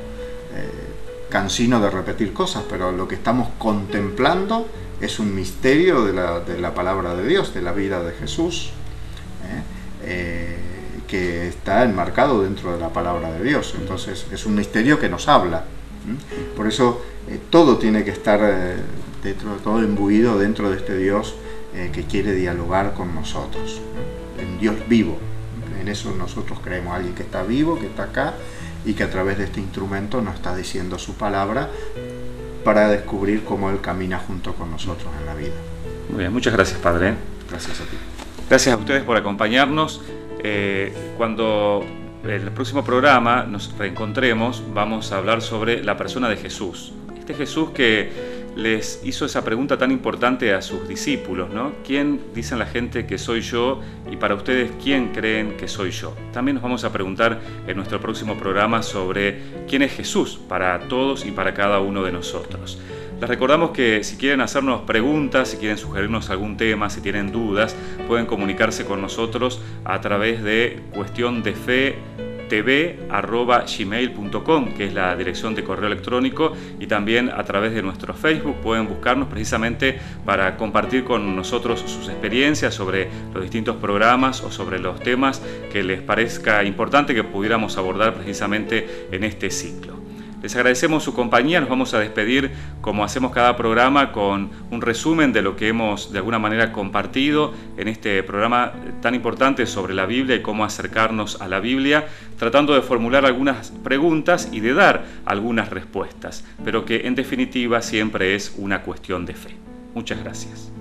Speaker 4: cansino de repetir cosas, pero lo que estamos contemplando es un misterio de la palabra de Dios, de la vida de Jesús, que está enmarcado dentro de la palabra de Dios. Entonces es un misterio que nos habla. Por eso todo tiene que estar todo imbuido dentro de este Dios que quiere dialogar con nosotros, un Dios vivo. En eso nosotros creemos, alguien que está vivo, que está acá, y que a través de este instrumento nos está diciendo su palabra para descubrir cómo Él camina junto con nosotros en la vida.
Speaker 1: Muy bien, muchas gracias, Padre.
Speaker 4: Gracias a ti.
Speaker 1: Gracias a ustedes por acompañarnos. Cuando en el próximo programa nos reencontremos, vamos a hablar sobre la persona de Jesús. Este Jesús que les hizo esa pregunta tan importante a sus discípulos, ¿no? ¿Quién dicen la gente que soy yo? Y para ustedes, ¿quién creen que soy yo? También nos vamos a preguntar en nuestro próximo programa sobre quién es Jesús para todos y para cada uno de nosotros. Les recordamos que si quieren hacernos preguntas, si quieren sugerirnos algún tema, si tienen dudas, pueden comunicarse con nosotros a través de cuestiondefe@gmail.com, que es la dirección de correo electrónico, y también a través de nuestro Facebook. Pueden buscarnos precisamente para compartir con nosotros sus experiencias sobre los distintos programas o sobre los temas que les parezca importante que pudiéramos abordar precisamente en este ciclo. Les agradecemos su compañía. Nos vamos a despedir, como hacemos cada programa, con un resumen de lo que hemos de alguna manera compartido en este programa tan importante sobre la Biblia y cómo acercarnos a la Biblia, tratando de formular algunas preguntas y de dar algunas respuestas, pero que en definitiva siempre es una cuestión de fe. Muchas gracias.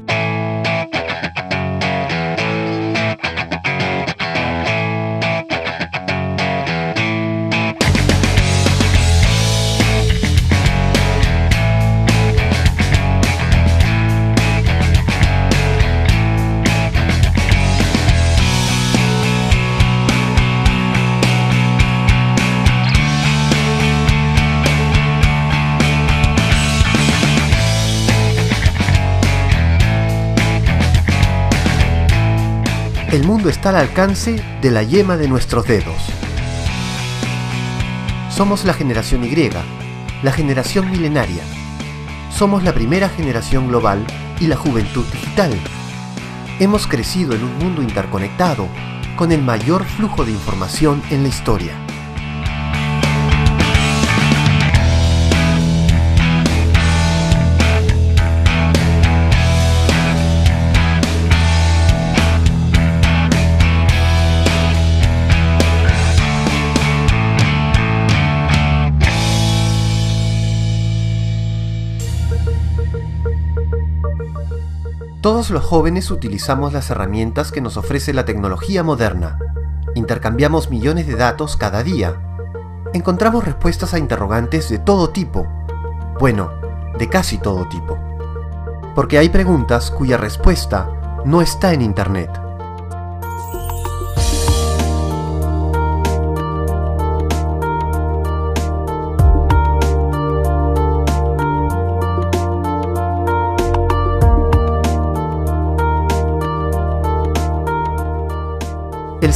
Speaker 8: El mundo está al alcance de la yema de nuestros dedos. Somos la generación Y, la generación milenaria. Somos la primera generación global y la juventud digital. Hemos crecido en un mundo interconectado, con el mayor flujo de información en la historia. Todos los jóvenes utilizamos las herramientas que nos ofrece la tecnología moderna. Intercambiamos millones de datos cada día. Encontramos respuestas a interrogantes de todo tipo. Bueno, de casi todo tipo. Porque hay preguntas cuya respuesta no está en Internet.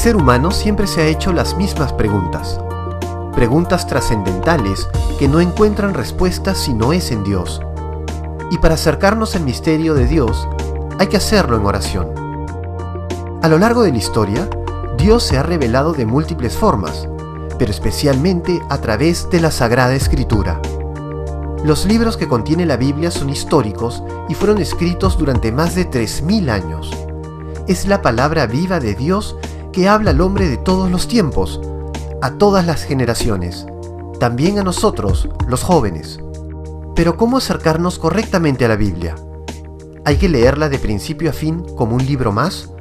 Speaker 8: ser humano siempre se ha hecho las mismas preguntas. Preguntas trascendentales que no encuentran respuestas si no es en Dios. Y para acercarnos al misterio de Dios, hay que hacerlo en oración. A lo largo de la historia, Dios se ha revelado de múltiples formas, pero especialmente a través de la Sagrada Escritura. Los libros que contiene la Biblia son históricos y fueron escritos durante más de 3000 años. Es la palabra viva de Dios que habla al hombre de todos los tiempos, a todas las generaciones, también a nosotros, los jóvenes. Pero ¿cómo acercarnos correctamente a la Biblia? ¿Hay que leerla de principio a fin como un libro más?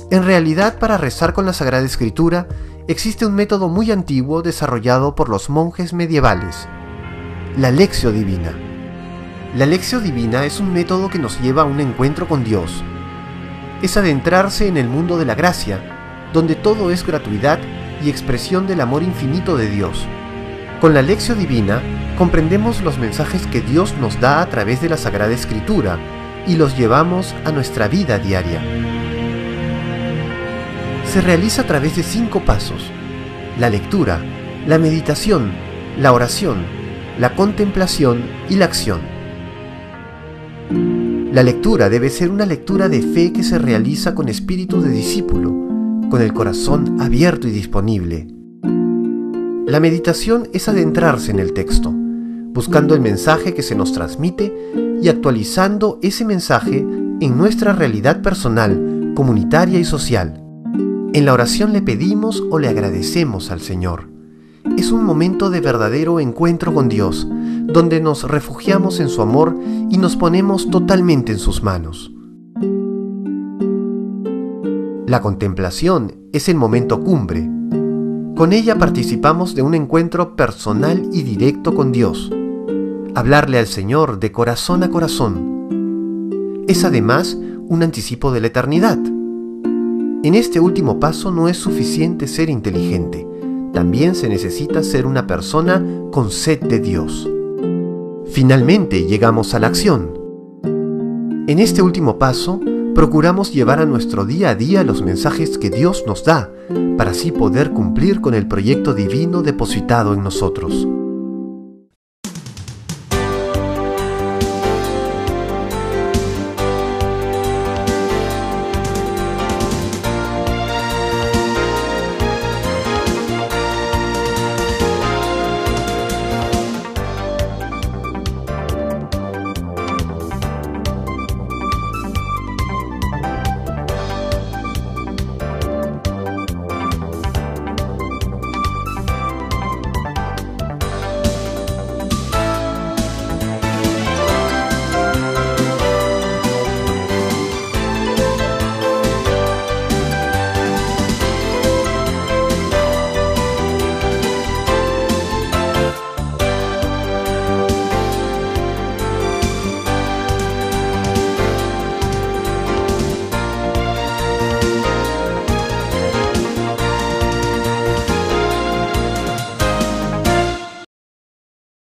Speaker 8: En realidad, para rezar con la Sagrada Escritura, existe un método muy antiguo desarrollado por los monjes medievales: la Lectio Divina. La Lectio Divina es un método que nos lleva a un encuentro con Dios. Es adentrarse en el mundo de la gracia, donde todo es gratuidad y expresión del amor infinito de Dios. Con la Lectio Divina comprendemos los mensajes que Dios nos da a través de la Sagrada Escritura y los llevamos a nuestra vida diaria. Se realiza a través de 5 pasos: la lectura, la meditación, la oración, la contemplación y la acción. La lectura debe ser una lectura de fe que se realiza con espíritu de discípulo, con el corazón abierto y disponible. La meditación es adentrarse en el texto, buscando el mensaje que se nos transmite y actualizando ese mensaje en nuestra realidad personal, comunitaria y social. En la oración le pedimos o le agradecemos al Señor. Es un momento de verdadero encuentro con Dios, donde nos refugiamos en su amor y nos ponemos totalmente en sus manos. La contemplación es el momento cumbre. Con ella participamos de un encuentro personal y directo con Dios. Hablarle al Señor de corazón a corazón. Es además un anticipo de la eternidad. En este último paso no es suficiente ser inteligente. También se necesita ser una persona con sed de Dios. Finalmente llegamos a la acción. En este último paso, procuramos llevar a nuestro día a día los mensajes que Dios nos da, para así poder cumplir con el proyecto divino depositado en nosotros.